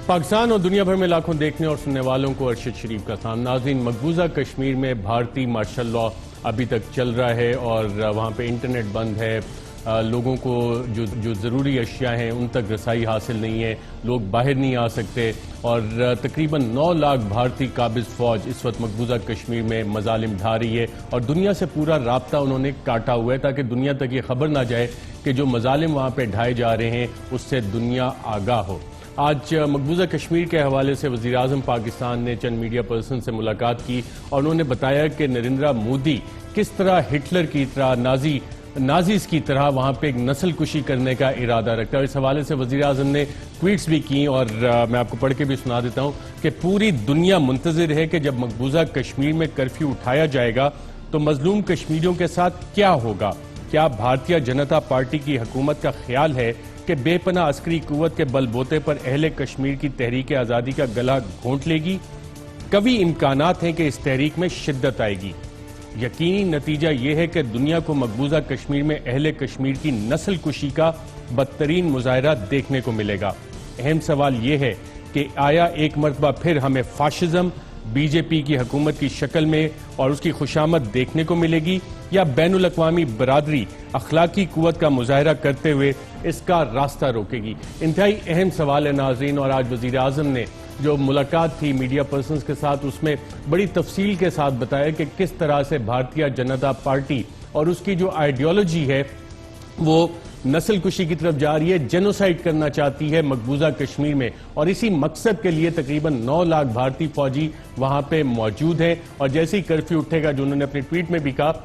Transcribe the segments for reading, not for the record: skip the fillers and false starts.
पाकिस्तान और दुनिया भर में लाखों देखने और सुनने वालों को अरशद शरीफ का सलाम। नाज़रीन, मकबूजा कश्मीर में भारतीय मार्शल लॉ अभी तक चल रहा है और वहाँ पे इंटरनेट बंद है। लोगों को जो ज़रूरी अशिया हैं उन तक रसाई हासिल नहीं है, लोग बाहर नहीं आ सकते और तकरीबन 9 लाख भारतीय काबिज फ़ौज इस वक्त मकबूजा कश्मीर में मजालिम ढा रही है और दुनिया से पूरा राब्ता उन्होंने काटा हुआ है ताकि दुनिया तक ये खबर ना जाए कि जो मजालिम वहाँ पर ढाए जा रहे हैं उससे दुनिया आगाह हो। आज मकबूजा कश्मीर के हवाले से वज़ीर आज़म पाकिस्तान ने चंद मीडिया पर्सन से मुलाकात की और उन्होंने बताया कि नरेंद्र मोदी किस तरह हिटलर की तरह नाजीज की तरह वहाँ पे एक नस्ल कुशी करने का इरादा रखता है। इस हवाले से वज़ीर आज़म ने ट्वीट्स भी की और मैं आपको पढ़ के भी सुना देता हूँ कि पूरी दुनिया मुंतज़िर है कि जब मकबूजा कश्मीर में कर्फ्यू उठाया जाएगा तो मजलूम कश्मीरियों के साथ क्या होगा। क्या भारतीय जनता पार्टी की हुकूमत का ख्याल है कि बेपनाह अस्करी कुव्वत के बलबूते पर अहले कश्मीर की तहरीक आज़ादी का गला घोंट लेगी? कभी इम्कानात हैं कि इस तहरीक में शिद्दत आएगी। यकीनी नतीजा यह है कि दुनिया को मकबूजा कश्मीर में अहले कश्मीर की नस्ल कुशी का बदतरीन मुजाहरा देखने को मिलेगा। अहम सवाल यह है कि आया एक मरतबा फिर हमें फाशिज्म बीजेपी की हुकूमत की शक्ल में और उसकी खुशामद देखने को मिलेगी या बैनुल अक़वामी बरादरी अखलाकी कुव्वत का मुजाहरा करते हुए इसका रास्ता रोकेगी। इंतहाई अहम सवाल है नाज़रीन, और आज वज़ीर आज़म ने जो मुलाकात थी मीडिया पर्सन्स के साथ उसमें बड़ी तफसील के साथ बताया कि किस तरह से भारतीय जनता पार्टी और उसकी जो आइडियोलॉजी है वो नस्ल कुशी की तरफ जा रही है, जेनोसाइड करना चाहती है मकबूजा कश्मीर में और इसी मकसद के लिए तकरीबन 9 लाख भारतीय फौजी वहां पे मौजूद हैं और जैसे ही कर्फ्यू उठेगा, जो उन्होंने अपने ट्वीट में भी कहा,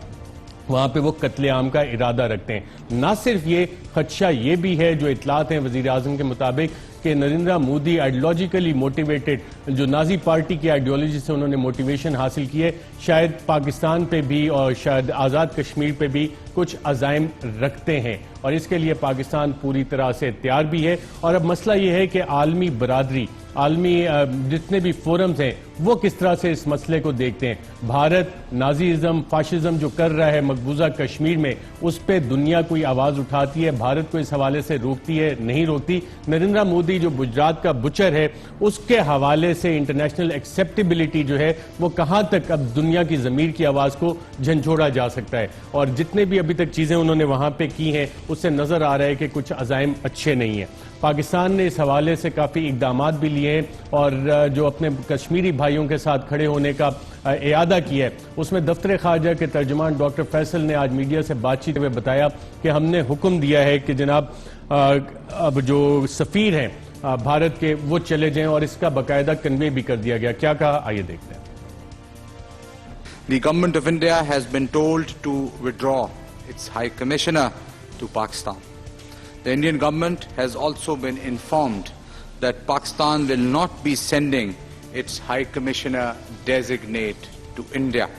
वहां पे वो कत्लेआम का इरादा रखते हैं। ना सिर्फ ये खदशा ये भी है, जो इतलात हैं वज़ीर आज़म के मुताबिक, कि नरेंद्र मोदी आइडियोलॉजिकली मोटिवेटेड, जो नाजी पार्टी की आइडियोलॉजी से उन्होंने मोटिवेशन हासिल की है, शायद पाकिस्तान पे भी और शायद आज़ाद कश्मीर पे भी कुछ अज़ाइम रखते हैं और इसके लिए पाकिस्तान पूरी तरह से तैयार भी है। और अब मसला ये है कि आलमी बरादरी, आलमी जितने भी फोरम्स हैं वो किस तरह से इस मसले को देखते हैं। भारत नाजीज़म फाशिज्म जो कर रहा है मकबूजा कश्मीर में, उस पर दुनिया कोई आवाज़ उठाती है, भारत को इस हवाले से रोकती है, नहीं रोकती। नरेंद्र मोदी जो गुजरात का बुचर है उसके हवाले से इंटरनेशनल एक्सेप्टेबिलिटी जो है वो कहां तक अब दुनिया की ज़मीर की आवाज़ को झंझोड़ा जा सकता है। और जितने भी अभी तक चीज़ें उन्होंने वहां पे की हैं उससे नज़र आ रहा है कि कुछ अज़ाइम अच्छे नहीं हैं। पाकिस्तान ने इस हवाले से काफ़ी इक़दामात भी लिए हैं और जो अपने कश्मीरी भाइयों के साथ खड़े होने का इरादा किया है, उसमें दफ्तर खारजा के तर्जुमान डॉक्टर फैसल ने आज मीडिया से बातचीत में बताया कि हमने हुक्म दिया है कि जनाब अब जो सफ़ीर हैं भारत के वो चले जाएं और इसका बाकायदा कन्वे भी कर दिया गया। क्या कहा, आइए देखते हैं। The government of India has been told to withdraw its High Commissioner to Pakistan. The Indian government has also been informed that Pakistan will not be sending its High Commissioner designate to India.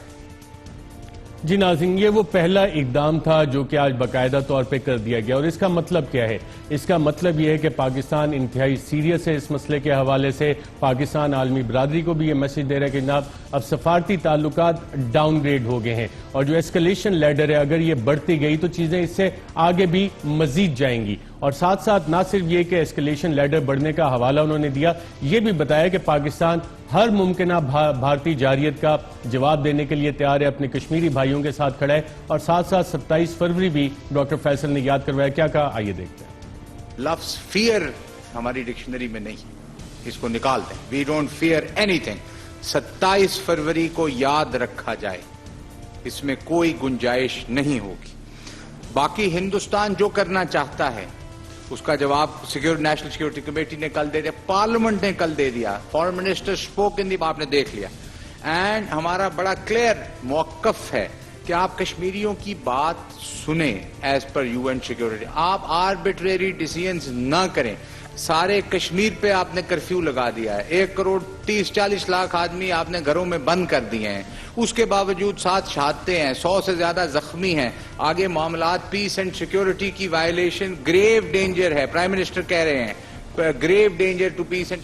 जी नाज़रीन, ये वो पहला इकदाम था जो कि आज बाकायदा तौर पे कर दिया गया और इसका मतलब क्या है? इसका मतलब ये है कि पाकिस्तान इंतहाई सीरियस है इस मसले के हवाले से। पाकिस्तान आलमी बरादरी को भी ये मैसेज दे रहा है कि जनाब अब सफारती ताल्लुकात डाउनग्रेड हो गए हैं और जो एस्केलेशन लैडर है अगर ये बढ़ती गई तो चीज़ें इससे आगे भी मजीद जाएंगी। और साथ साथ ना सिर्फ ये कि एस्केलेशन लैडर बढ़ने का हवाला उन्होंने दिया, ये भी बताया कि पाकिस्तान हर मुमकिन भारतीय जारियत का जवाब देने के लिए तैयार है, अपने कश्मीरी भाइयों के साथ खड़ा है। और साथ साथ 27 फरवरी भी डॉक्टर फैसल ने याद करवाया। क्या कहा, आइए देखते हैं। लफ्ज फियर हमारी डिक्शनरी में नहीं, इसको निकाल दें। We don't fear anything. 27 फरवरी को याद रखा जाए, इसमें कोई गुंजाइश नहीं होगी। बाकी हिंदुस्तान जो करना चाहता है उसका जवाब नेशनल सिक्योरिटी कमेटी ने कल दे दिया, पार्लियामेंट ने कल दे दिया, फॉरेन मिनिस्टर स्पोक इन दी, आपने देख लिया। एंड हमारा बड़ा क्लियर मौकफ है कि आप कश्मीरियों की बात सुने एज पर यूएन सिक्योरिटी। आप आर्बिट्रेरी डिसीजंस ना करें। सारे कश्मीर पे आपने कर्फ्यू लगा दिया है, 1 करोड़ 30-40 लाख आदमी आपने घरों में बंद कर दिए हैं, उसके बावजूद 7 शहादतें हैं, 100 से ज्यादा जख्मी हैं। आगे मामलात पीस एंड सिक्योरिटी की वायलेशन, ग्रेव डेंजर है, प्राइम मिनिस्टर कह रहे हैं grave danger to peace and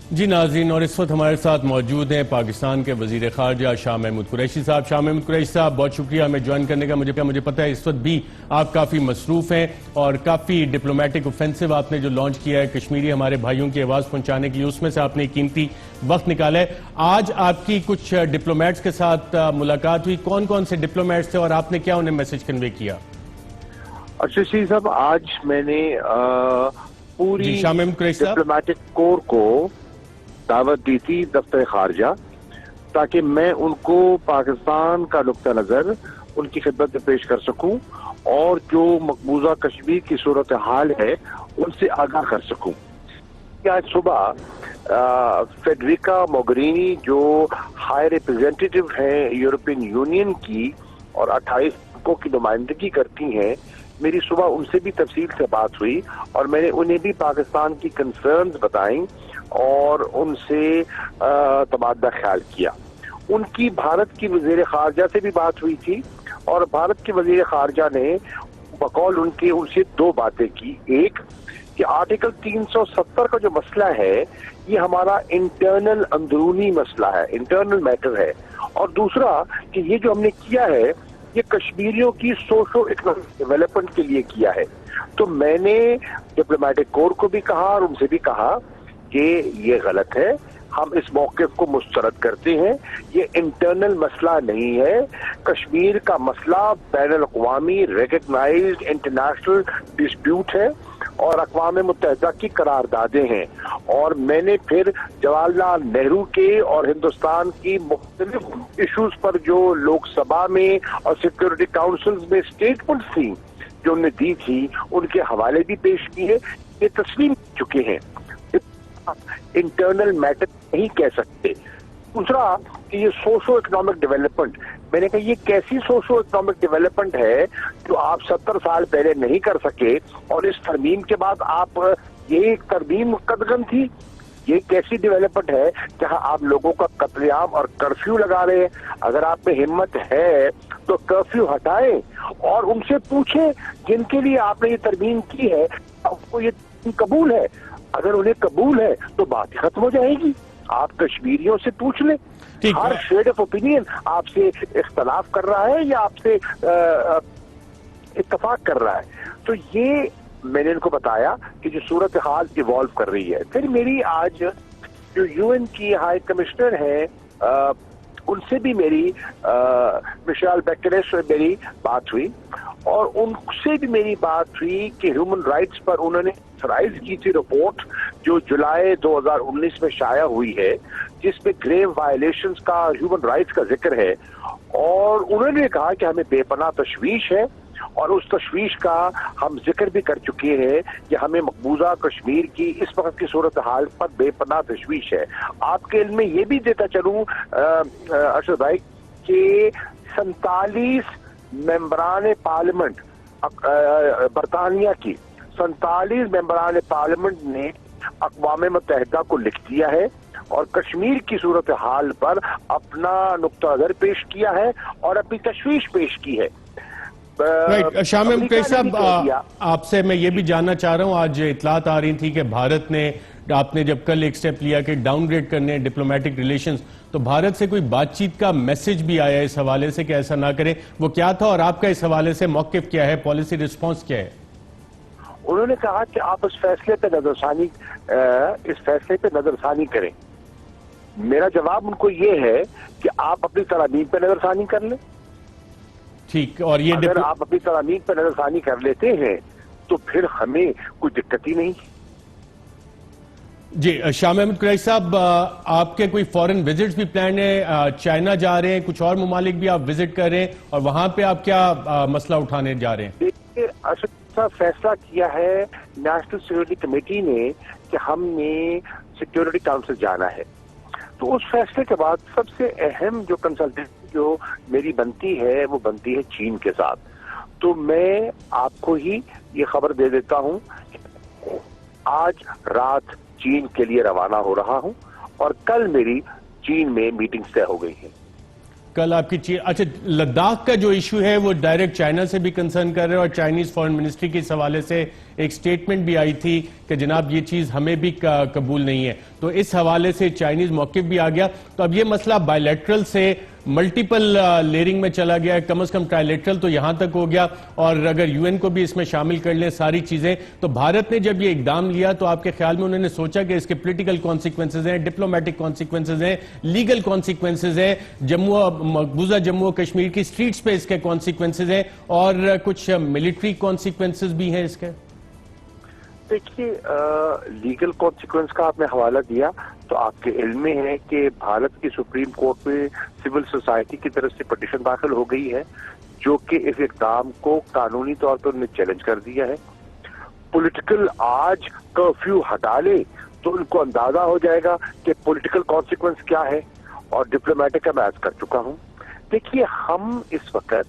जी नाज़रीन, और इस वक्त हमारे साथ मौजूद हैं पाकिस्तान के वजीर खारजा शाह महमूद कुरैशी साहब। शाह महमूद कुरैशी साहब, बहुत शुक्रिया हमें ज्वाइन करने का। मुझे पता है इस वक्त भी आप काफ़ी मसरूफ हैं और काफ़ी डिप्लोमेटिक ऑफेंसिव आपने जो लॉन्च किया है कश्मीरी हमारे भाइयों की आवाज़ पहुंचाने के लिए, उसमें से आपने कीमती वक्त निकाला है। आज आपकी कुछ डिप्लोमेट्स के साथ मुलाकात हुई, कौन कौन से डिप्लोमेट्स थे और आपने क्या उन्हें मैसेज कन्वे किया? अर्शद शेख साहब, आज मैंने पूरी शाह महमूद कुरैशी साहब डिप्लोमेटिक कोर को दावत दी थी दफ्तर खारजा, ताकि मैं उनको पाकिस्तान का नुक्ता नजर उनकी खिदमत में पेश कर सकूं और जो मकबूजा कश्मीर की सूरत हाल है उनसे आगाह कर सकूं। आज सुबह फेडरिका मोगेरिनी जो हाई रिप्रेजेंटेटिव हैं यूरोपियन यूनियन की और 28 मुल्कों की नुमाइंदगी करती हैं, मेरी सुबह उनसे भी तफसील से बात हुई और मैंने उन्हें भी पाकिस्तान की कंसर्न्स बताई और उनसे तबादला ख्याल किया। उनकी भारत की वजीर खारजा से भी बात हुई थी और भारत के वजीर खारजा ने बकौल उनसे दो बातें की। एक कि आर्टिकल 370 का जो मसला है ये हमारा इंटरनल अंदरूनी मसला है, इंटरनल मैटर है, और दूसरा कि ये जो हमने किया है ये कश्मीरियों की सोशो इकोनॉमिक डेवलपमेंट के लिए किया है। तो मैंने डिप्लोमेटिक कोर को भी कहा और उनसे भी कहा कि ये गलत है, हम इस मौके को मुस्तरद करते हैं, ये इंटरनल मसला नहीं है, कश्मीर का मसला बैनुल-अक़वामी रिकग्नाइज्ड इंटरनेशनल डिस्प्यूट है और अक़वाम मुत्तहिदा की करारदादें हैं। और मैंने फिर जवाहरलाल नेहरू के और हिंदुस्तान की मुख्तलिफ इशूज पर जो लोकसभा में और सिक्योरिटी काउंसिल में स्टेटमेंट्स थी जो उन्होंने दी थी उनके हवाले भी पेश किए। ये तस्लीम चुके हैं, इंटरनल मैटर नहीं कह सकते। दूसरा कि ये सोशो इकोनॉमिक डेवलपमेंट, मैंने कहा ये कैसी सोशो इकोनॉमिक डेवलपमेंट है जो आप 70 साल पहले नहीं कर सके और इस तरमीम के बाद आप, ये तरमीम कदगन थी, ये कैसी डेवलपमेंट है जहां आप लोगों का कत्लेआम और कर्फ्यू लगा रहे हैं। अगर आप में हिम्मत है तो कर्फ्यू हटाएं और उनसे पूछें जिनके लिए आपने ये तरमीम की है आपको ये कबूल है। अगर उन्हें कबूल है तो बात खत्म हो जाएगी। आप कश्मीरियों से पूछ लें, हर शेड ऑफ ओपिनियन आपसे इख्तलाफ कर रहा है या आपसे इत्तफाक कर रहा है। तो ये मैंने इनको बताया कि जो सूरत हाल इवॉल्व कर रही है। फिर मेरी आज जो यूएन की हाई कमिश्नर है उनसे भी मेरी मिशेल बैचलेट से मेरी बात हुई और उनसे भी मेरी बात हुई कि ह्यूमन राइट्स पर उन्होंने राइज की थी रिपोर्ट जो जुलाई 2019 में शाया हुई है, जिसमें ग्रेव वायलेशंस का, ह्यूमन राइट्स का जिक्र है। और उन्होंने कहा कि हमें बेपनाह तशवीश है और उस तशवीश का हम जिक्र भी कर चुके हैं कि हमें मकबूजा कश्मीर की इस वक्त की सूरत हाल पर बेपनाह तशवीश है। आपके इल्म में ये भी देता चलूं अर्शद भाई कि 47 मेंबरान पार्लियामेंट बरतानिया की 47 मेंबरान पार्लियामेंट ने अक़वाम मुत्तहिदा को लिख दिया है और कश्मीर की सूरत हाल पर अपना नुक्ता नज़र पेश किया है और अपनी तशवीश पेश की है। शाह महमूद कुरैशी साहब, आपसे मैं ये भी जानना चाह रहा हूं, आज इतलात आ रही थी कि भारत ने, आपने जब कल एक स्टेप लिया कि डाउनग्रेड करने डिप्लोमेटिक रिलेशंस, तो भारत से कोई बातचीत का मैसेज भी आया इस हवाले से कि ऐसा ना करें, वो क्या था और आपका इस हवाले से मौक़िफ़ क्या है, पॉलिसी रिस्पॉन्स क्या है? उन्होंने कहा कि आप इस फैसले पे नजरसानी करें। मेरा जवाब उनको ये है कि आप अपनी तरामीम पे नजरसानी कर लें। ठीक, और ये अगर आप अपनी तरामीम पे नजरसानी कर लेते हैं तो फिर हमें कोई दिक्कत ही नहीं। जी शाह महमूद कुरैशी साहब, आपके कोई फॉरेन विजिट्स भी प्लान है? चाइना जा रहे हैं, कुछ और मुमालिक भी आप विजिट कर रहे हैं, और वहां पे आप क्या मसला उठाने जा रहे हैं? देखिए अर्शद साहब, फैसला किया है नेशनल सिक्योरिटी कमेटी ने कि हमने सिक्योरिटी काउंसिल जाना है। तो उस फैसले के बाद सबसे अहम जो कंसल्टेंसी जो मेरी बनती है वो बनती है चीन के साथ। तो मैं आपको ही ये खबर दे देता हूं, आज रात चीन के लिए रवाना हो रहा हूं और कल मेरी चीन में मीटिंग तय हो गई है। कल आपकी चीन, अच्छा लद्दाख का जो इशू है वो डायरेक्ट चाइना से भी कंसर्न कर रहे हैं, और चाइनीज फॉरेन मिनिस्ट्री के इस हवाले से एक स्टेटमेंट भी आई थी कि जनाब ये चीज हमें भी कबूल नहीं है, तो इस हवाले से चाइनीज मौकिफ भी आ गया। तो अब ये मसला बायलैटरल से मल्टीपल लेयरिंग में चला गया है, कम से कम ट्राइलेटरल तो यहां तक हो गया, और अगर यूएन को भी इसमें शामिल कर लें सारी चीजें, तो भारत ने जब ये इकदाम लिया तो आपके ख्याल में उन्होंने सोचा कि इसके पॉलिटिकल कॉन्सिक्वेंसेज हैं, डिप्लोमेटिक कॉन्सिक्वेंसेज हैं, लीगल कॉन्सिक्वेंसेज हैं, मकबूजा जम्मू और कश्मीर की स्ट्रीट्स पे इसके कॉन्सिक्वेंसेज हैं, और कुछ मिलिट्री कॉन्सिक्वेंसेज भी हैं इसके? देखिए, लीगल कॉन्सिक्वेंस का आपने हवाला दिया तो आपके इल्म में है कि भारत की सुप्रीम कोर्ट में सिविल सोसाइटी की तरफ से पिटीशन दाखिल हो गई है, जो कि इस इक़दाम को कानूनी तौर पर उन्हें चैलेंज कर दिया है। पॉलिटिकल आज कर्फ्यू हटा ले तो उनको अंदाजा हो जाएगा कि पॉलिटिकल कॉन्सिक्वेंस क्या है, और डिप्लोमेटिक का मैं अर्ज कर चुका हूं। देखिए, हम इस वक्त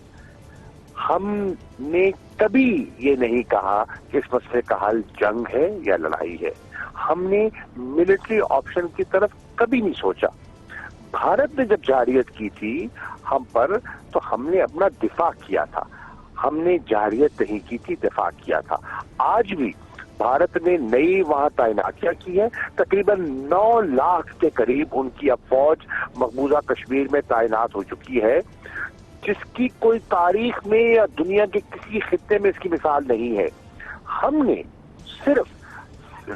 हमने कभी ये नहीं कहा कि इस मसले का हल जंग है या लड़ाई है। हमने मिलिट्री ऑप्शन की तरफ कभी नहीं सोचा। भारत ने जब जारियत की थी हम पर, तो हमने अपना दिफा किया था, हमने जारियत नहीं की थी, दिफा किया था। आज भी भारत ने नई वहां तैनातियां की है, तकरीबन 9 लाख के करीब उनकी अब फौज मकबूजा कश्मीर में तैनात हो चुकी है, जिसकी कोई तारीख में या दुनिया के किसी खित्ते में इसकी मिसाल नहीं है। हमने सिर्फ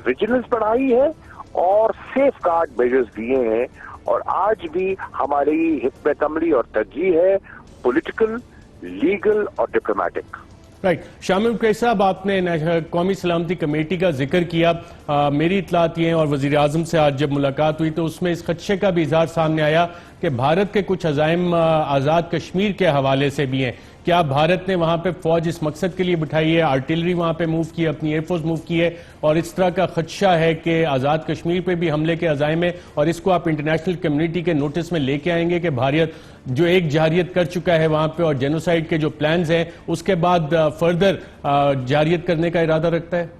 विजिलेंस बढ़ाई है और सेफ गार्ड मेजर्स दिए हैं, और आज भी हमारी हिकमत अमली और तरजीह है पॉलिटिकल, लीगल और डिप्लोमेटिक। राइट। शामिल कैसा साहब, आपने कौमी सलामती कमेटी का जिक्र किया, मेरी इतलात ये है और वजीर आजम से आज जब मुलाकात हुई तो उसमें इस खदशे का भी इजहार सामने आया कि भारत के कुछ अज़ाइम आज़ाद कश्मीर के हवाले से भी हैं। क्या भारत ने वहां पे फौज इस मकसद के लिए बिठाई है, आर्टिलरी वहां पे मूव की है, अपनी एयरफोर्स मूव की है, और इस तरह का खदशा है कि आज़ाद कश्मीर पे भी हमले के अज़ाइम है, और इसको आप इंटरनेशनल कम्युनिटी के नोटिस में लेके आएंगे कि भारत जो एक जारियत कर चुका है वहां पे और जेनोसाइड के जो प्लान्स हैं उसके बाद फर्दर जारियत करने का इरादा रखता है?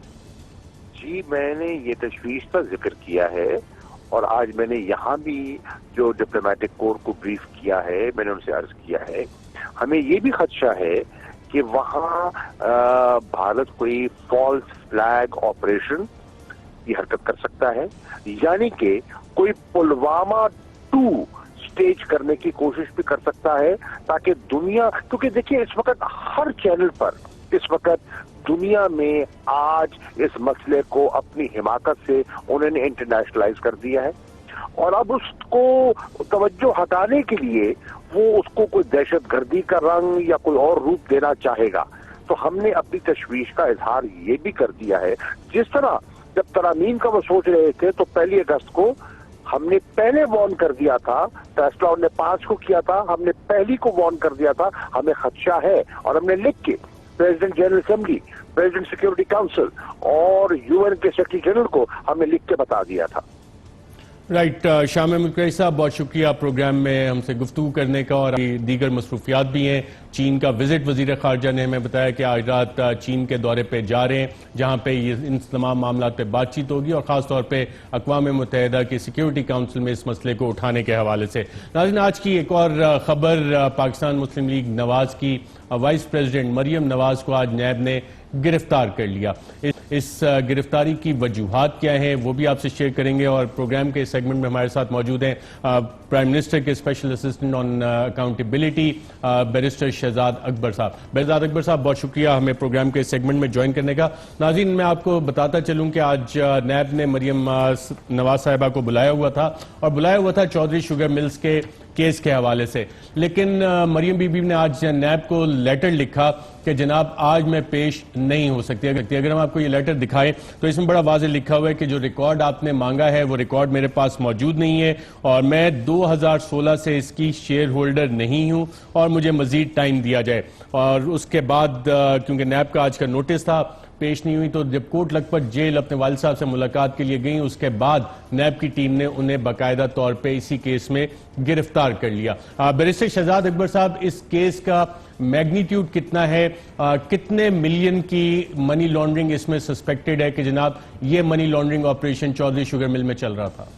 जी, मैंने ये तशवीश पर जिक्र किया है, और आज मैंने यहाँ भी जो डिप्लोमेटिक कोर को ब्रीफ किया है, मैंने उनसे अर्ज किया है, हमें ये भी खदशा है कि वहाँ भारत कोई फॉल्स फ्लैग ऑपरेशन की हरकत कर सकता है, यानी कि कोई पुलवामा 2 स्टेज करने की कोशिश भी कर सकता है, ताकि दुनिया, क्योंकि देखिए इस वक्त हर चैनल पर इस वक्त दुनिया में आज इस मसले को अपनी हिमाकत से उन्होंने इंटरनेशनलाइज कर दिया है, और अब उसको तवज्जो हटाने के लिए वो उसको कोई दहशतगर्दी का रंग या कोई और रूप देना चाहेगा। तो हमने अपनी तशवीश का इजहार ये भी कर दिया है, जिस तरह जब तरामीम का वो सोच रहे थे तो 1 अगस्त को हमने पहले वार्न कर दिया था, फैसला उन्होंने 5 को किया था, हमने पहली को वार्न कर दिया था हमें खदशा है, और हमने लिख के president general assembly, president security council और यूएन के सेक्रेटरी जनरल को हमने लिख के बता दिया था। राइट। शामिल मुल्क साहब, बहुत शुक्रिया प्रोग्राम में हमसे गुफ्तगू करने का, और दीगर मसरूफियात भी हैं। चीन का विजिट वजीर खारजा ने हमें बताया कि आज रात चीन के दौरे पे जा रहे हैं, जहां पे ये इन तमाम मामला पे बातचीत होगी, और खासतौर पे अक़वाम मुत्तहिदा की सिक्योरिटी काउंसिल में इस मसले को उठाने के हवाले से। नाज़रीन, आज की एक और खबर, पाकिस्तान मुस्लिम लीग नवाज की वाइस प्रेसिडेंट मरियम नवाज को आज नैब ने गिरफ्तार कर लिया। इस गिरफ्तारी की वजूहात क्या हैं वो भी आपसे शेयर करेंगे, और प्रोग्राम के सेगमेंट में हमारे साथ मौजूद हैं प्राइम मिनिस्टर के special assistant on accountability barrister Shahzad Akbar साहब। बैरिस्टर अकबर साहब, बहुत शुक्रिया हमें प्रोग्राम के सेगमेंट में ज्वाइन करने का। नाज़रीन, मैं आपको बताता चलूं कि आज नैब ने मरियम नवाज साहिबा को बुलाया हुआ था, और बुलाया हुआ था चौधरी शुगर मिल्स के केस के हवाले से, लेकिन मरियम बीबी ने आज नैब को लेटर लिखा कि जनाब आज मैं पेश नहीं हो सकती। अगर हम आपको ये लेटर दिखाएं तो इसमें बड़ा वाज़ेह लिखा हुआ है कि जो रिकॉर्ड आपने मांगा है वो रिकॉर्ड मेरे पास मौजूद नहीं है, और मैं 2016 से इसकी शेयर होल्डर नहीं हूं, और मुझे मजीद टाइम दिया जाए। और उसके बाद क्योंकि नैब का आज का नोटिस था, पेश नहीं हुई, तो जब कोट लखपत जेल अपने वालिद साहब से मुलाकात के लिए गई, उसके बाद नैब की टीम ने उन्हें बाकायदा तौर पे इसी केस में गिरफ्तार कर लिया। बैरिस्टर शहजाद अकबर साहब, इस केस का मैग्नीट्यूड कितना है, कितने मिलियन की मनी लॉन्ड्रिंग इसमें सस्पेक्टेड है कि जनाब ये money laundering operation Chaudhry sugar mill में चल रहा था?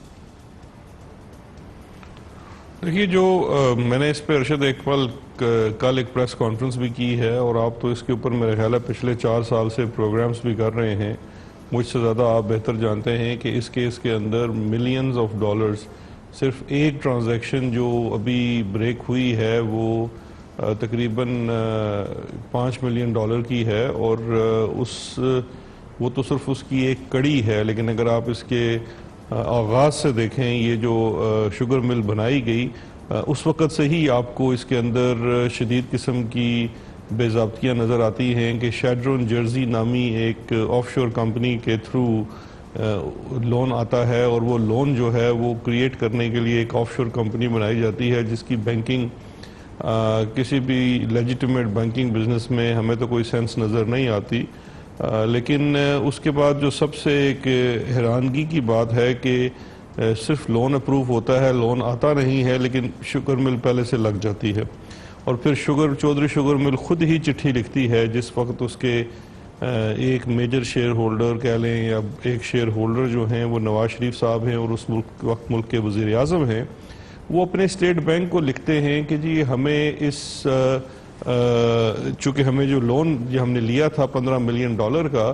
देखिए जो मैंने इस पे अरशद इकबाल कल एक प्रेस कॉन्फ्रेंस भी की है, और आप तो इसके ऊपर मेरे ख्याल है पिछले 4 साल से प्रोग्राम्स भी कर रहे हैं। मुझसे ज़्यादा आप बेहतर जानते हैं कि इस केस के अंदर मिलियंस ऑफ डॉलर्स, सिर्फ एक ट्रांजैक्शन जो अभी ब्रेक हुई है वो तकरीबन 5 मिलियन डॉलर की है, और वो तो सिर्फ उसकी एक कड़ी है। लेकिन अगर आप इसके आगाज़ से देखें, ये जो शुगर मिल बनाई गई उस वक़्त से ही आपको इसके अंदर शदीद किस्म की बेज़ाब्तियाँ नज़र आती हैं कि शेड्रोन जर्सी नामी एक ऑफशोर कंपनी के थ्रू लोन आता है, और वो लोन जो है वो क्रिएट करने के लिए एक ऑफशोर कंपनी बनाई जाती है जिसकी बैंकिंग किसी भी लेजिटिमेट बैंकिंग बिजनेस में हमें तो कोई सेंस नज़र नहीं आती। लेकिन उसके बाद जो सबसे एक हैरानगी की बात है कि सिर्फ लोन अप्रूव होता है, लोन आता नहीं है, लेकिन शुगर मिल पहले से लग जाती है। और फिर चौधरी शुगर मिल खुद ही चिट्ठी लिखती है जिस वक्त उसके एक मेजर शेयर होल्डर कह लें या एक शेयर होल्डर जो हैं वो नवाज शरीफ साहब हैं और उस वक्त मुल्क के वज़ीर आज़म हैं, वो अपने स्टेट बैंक को लिखते हैं कि जी हमें इस चूँकि हमें जो लोन जो हमने लिया था 15 मिलियन डॉलर का,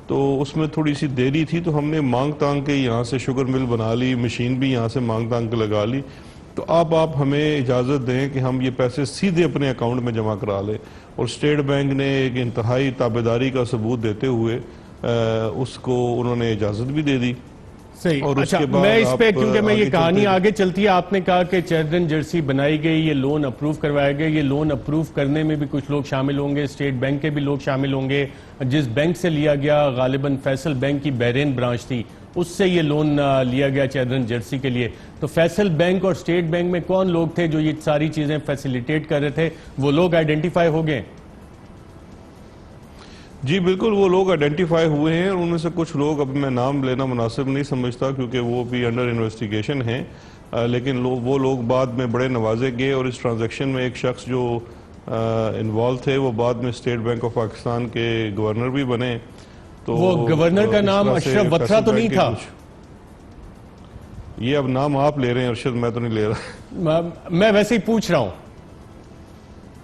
तो उसमें थोड़ी सी देरी थी, तो हमने मांग तांग के यहाँ से शुगर मिल बना ली, मशीन भी यहाँ से मांग तांग के लगा ली, तो अब आप हमें इजाज़त दें कि हम ये पैसे सीधे अपने अकाउंट में जमा करा लें। और स्टेट बैंक ने एक इंतहाई ताबेदारी का सबूत देते हुए उसको उन्होंने इजाज़त भी दे दी। सही। और अच्छा, उसके बाद मैं इस पे क्योंकि मैं ये कहानी चलते आगे चलती है, आपने कहा कि चेयरमैन जर्सी बनाई गई, ये लोन अप्रूव करवाया गया, ये लोन अप्रूव करने में भी कुछ लोग शामिल होंगे, स्टेट बैंक के भी लोग शामिल होंगे। जिस बैंक से लिया गया गालिबन फैसल बैंक की बहरेन ब्रांच थी, उससे ये लोन लिया गया चेयरमैन जर्सी के लिए। तो फैसल बैंक और स्टेट बैंक में कौन लोग थे जो ये सारी चीजें फैसिलिटेट कर रहे थे? वो लोग आइडेंटिफाई हो गए? जी बिल्कुल, वो लोग आइडेंटिफाई हुए हैं, और उनमें से कुछ लोग, अब मैं नाम लेना मुनासिब नहीं समझता क्योंकि वो भी अंडर इन्वेस्टिगेशन हैं, लेकिन वो लोग बाद में बड़े नवाजे गए, और इस ट्रांजैक्शन में एक शख्स जो इन्वॉल्व थे वो बाद में स्टेट बैंक ऑफ पाकिस्तान के गवर्नर भी बने। तो वो गवर्नर का नाम अशरफ वत्रा तो नहीं था? ये अब नाम आप ले रहे हैं अरशद, मैं तो नहीं ले रहा। मैं वैसे ही पूछ रहा हूं,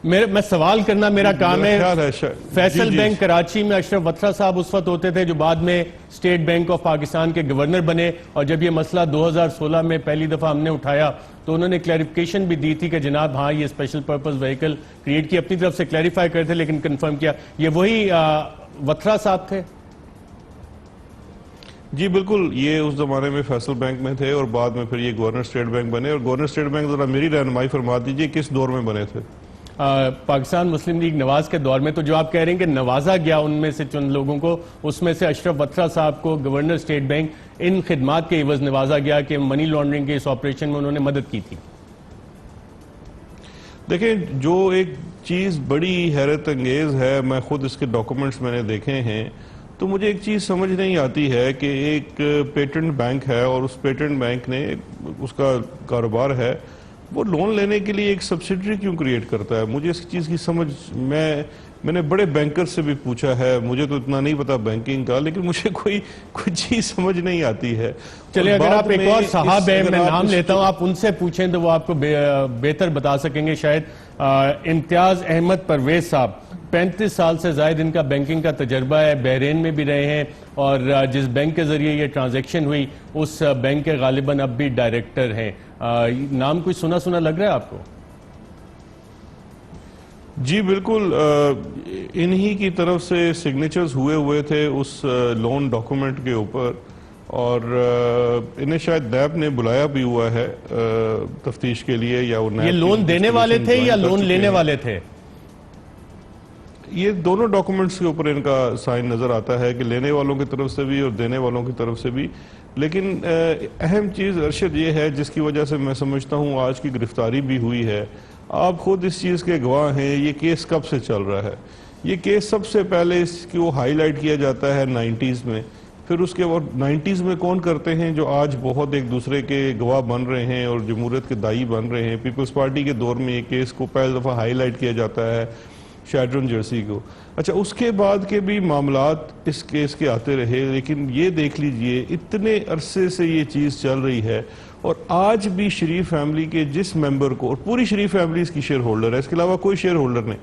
मैं सवाल करना मेरा काम है। फैसल बैंक कराची में अशरफ वत्रा साहब उस वक्त होते थे जो बाद में स्टेट बैंक ऑफ पाकिस्तान के गवर्नर बने, और जब ये मसला 2016 में पहली दफा हमने उठाया तो उन्होंने क्लैरिफिकेशन भी दी थी कि जनाब हाँ ये स्पेशल पर्पस व्हीकल क्रिएट की, अपनी तरफ से क्लैरिफाई करे थे, लेकिन कंफर्म किया ये वही वत्रा साहब थे। जी बिल्कुल, ये उस जमाने में फैसल बैंक में थे और बाद में फिर ये गवर्नर स्टेट बैंक बने। और गवर्नर स्टेट बैंक, जरा मेरी रहनुमाई फरमा दीजिए, किस दौर में बने थे? पाकिस्तान मुस्लिम लीग नवाज के दौर में। तो जो आप कह रहे हैं कि नवाजा गया उनमें से चंद लोगों को, उसमें से अशरफ वत्रा साहब को गवर्नर स्टेट बैंक इन खिदमात के एवज नवाजा गया कि मनी लॉन्ड्रिंग के इस ऑपरेशन में उन्होंने मदद की थी। देखें, जो एक चीज़ बड़ी हैरत अंगेज है, मैं खुद इसके डॉक्यूमेंट्स मैंने देखे हैं, तो मुझे एक चीज़ समझ नहीं आती है कि एक पेटेंट बैंक है और उस पेटेंट बैंक ने, उसका कारोबार है, वो लोन लेने के लिए एक सब्सिडरी क्यों क्रिएट करता है? मुझे इस चीज़ की समझ, मैंने बड़े बैंकर से भी पूछा है, मुझे तो इतना नहीं पता बैंकिंग का, लेकिन मुझे कोई चीज़ समझ नहीं आती है। चलिए, अगर आप एक और साहब है, मैं नाम लेता हूं, आप उनसे पूछें तो वो आपको बेहतर बता सकेंगे शायद। इम्तियाज अहमद परवेज साहब, 35 साल से ज्यादा इनका बैंकिंग का तजर्बा है, बहरेन में भी रहे हैं, और जिस बैंक के जरिए ये ट्रांजैक्शन हुई उस बैंक के गालिबन अब भी डायरेक्टर हैं। नाम कुछ सुना सुना लग रहा है आपको? जी बिल्कुल, इन्हीं की तरफ से सिग्नेचर्स हुए थे उस लोन डॉक्यूमेंट के ऊपर, और इन्हें शायद नैब ने बुलाया भी हुआ है तफ्तीश के लिए, या वो ये लोन देने वाले थे या लोन लेने वाले थे? ये दोनों डॉक्यूमेंट्स के ऊपर इनका साइन नजर आता है कि लेने वालों की तरफ से भी और देने वालों की तरफ से भी। लेकिन अहम चीज़ अरशद ये है जिसकी वजह से मैं समझता हूँ आज की गिरफ्तारी भी हुई है, आप खुद इस चीज़ के गवाह हैं, ये केस कब से चल रहा है। ये केस सबसे पहले इसको हाईलाइट किया जाता है 90s में, फिर उसके बाद 90s में कौन करते हैं जो आज बहुत एक दूसरे के गवाह बन रहे हैं और जमहूरियत के दाई बन रहे हैं। पीपल्स पार्टी के दौर में ये केस को पहली दफ़ा हाईलाइट किया जाता है, शैड्रन जर्सी को। अच्छा, उसके बाद के भी मामलात इस केस के आते रहे, लेकिन ये देख लीजिए इतने अरसे से ये चीज़ चल रही है और आज भी शरीफ फैमिली के जिस मेंबर को, और पूरी शरीफ फैमिली इसकी शेयर होल्डर है, इसके अलावा कोई शेयर होल्डर नहीं,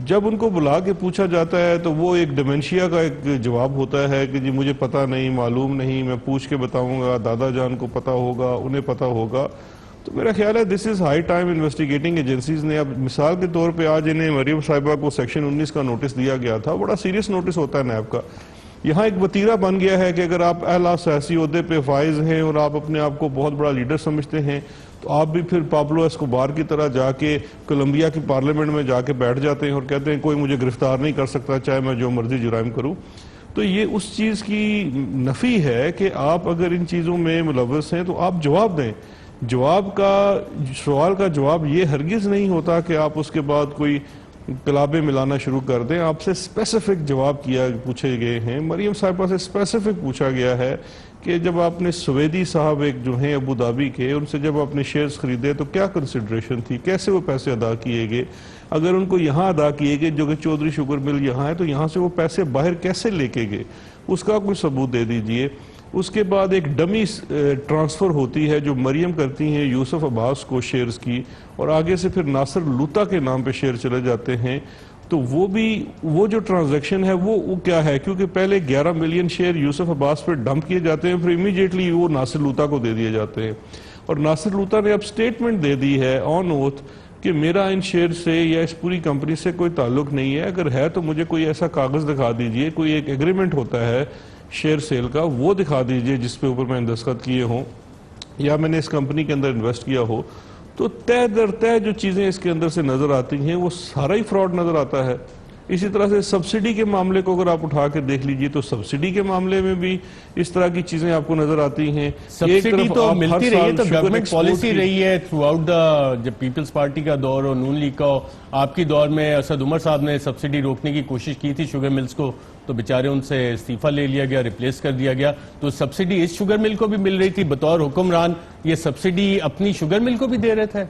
जब उनको बुला के पूछा जाता है तो वो एक डिमेंशिया का एक जवाब होता है कि जी मुझे पता नहीं, मालूम नहीं, मैं पूछ के बताऊंगा, दादा जान को पता होगा, उन्हें पता होगा। तो मेरा ख्याल है this is high time investigating agencies ने, अब मिसाल के तौर पे आज इन्हें मरियम साहिबा को सेक्शन 19 का नोटिस दिया गया था, बड़ा सीरियस नोटिस होता है नैब का। यहाँ एक वतीरा बन गया है कि अगर आप अहला सियासी ओहदे पे फाइज हैं और आप अपने आप को बहुत बड़ा लीडर समझते हैं तो आप भी फिर पाब्लो एस्कोबार की तरह जाके कोलंबिया की पार्लियामेंट में जाके बैठ जाते हैं और कहते हैं कोई मुझे गिरफ्तार नहीं कर सकता चाहे मैं जो मर्जी जुराइम करूं। तो ये उस चीज़ की नफी है कि आप अगर इन चीज़ों में मुलव्वस हैं तो आप जवाब दें। जवाब का, सवाल का जवाब ये हरगिज़ नहीं होता कि आप उसके बाद कोई कलाबे मिलाना शुरू कर दें। आपसे स्पेसिफिक जवाब पूछे गए हैं। मरियम साहिबा से स्पेसिफिक पूछा गया है कि जब आपने सुवेदी साहब एक जो हैं अबू धाबी के, उनसे जब आपने शेयर्स खरीदे तो क्या कंसिडरेशन थी, कैसे वो पैसे अदा किए गए, अगर उनको यहाँ अदा किए गए जो कि चौधरी शुगर मिल यहाँ है तो यहाँ से वो पैसे बाहर कैसे लेके गए, उसका कोई सबूत दे दीजिए। उसके बाद एक डमी ट्रांसफ़र होती है जो मरियम करती हैं यूसुफ अब्बास को शेयर्स की, और आगे से फिर नासिर लूता के नाम पे शेयर चले जाते हैं। तो वो जो ट्रांजैक्शन है वो क्या है, क्योंकि पहले 11 मिलियन शेयर यूसुफ अब्बास पर डंप किए जाते हैं, फिर इमीडिएटली वो नासिर लूता को दे दिए जाते हैं। और नासिर लूता ने अब स्टेटमेंट दे दी है ऑन ओथ कि मेरा इन शेयर से या इस पूरी कंपनी से कोई ताल्लुक नहीं है, अगर है तो मुझे कोई ऐसा कागज़ दिखा दीजिए, कोई एक एग्रीमेंट होता है शेयर सेल का, वो दिखा दीजिए जिसपे ऊपर मैंने दस्तखत किए हों या मैंने इस कंपनी के अंदर इन्वेस्ट किया हो। तो तय दर तय जो चीज़ें इसके अंदर से नज़र आती हैं वो सारा ही फ्रॉड नज़र आता है। इसी तरह से सब्सिडी के मामले को अगर आप उठा के देख लीजिए तो सब्सिडी के मामले में भी इस तरह की चीजें आपको नजर आती हैं। सब्सिडी तो मिलती रही है, तो गवर्नमेंट पॉलिसी रही है थ्रू आउट द, जब पीपल्स पार्टी का दौर और नून लीग का, आपकी दौर में असद उमर साहब ने सब्सिडी रोकने की कोशिश की थी शुगर मिल्स को, तो बेचारे उनसे इस्तीफा ले लिया गया, रिप्लेस कर दिया गया। तो सब्सिडी इस शुगर मिल को भी मिल रही थी, बतौर हुक्मरान ये सब्सिडी अपनी शुगर मिल को भी दे रहे थे,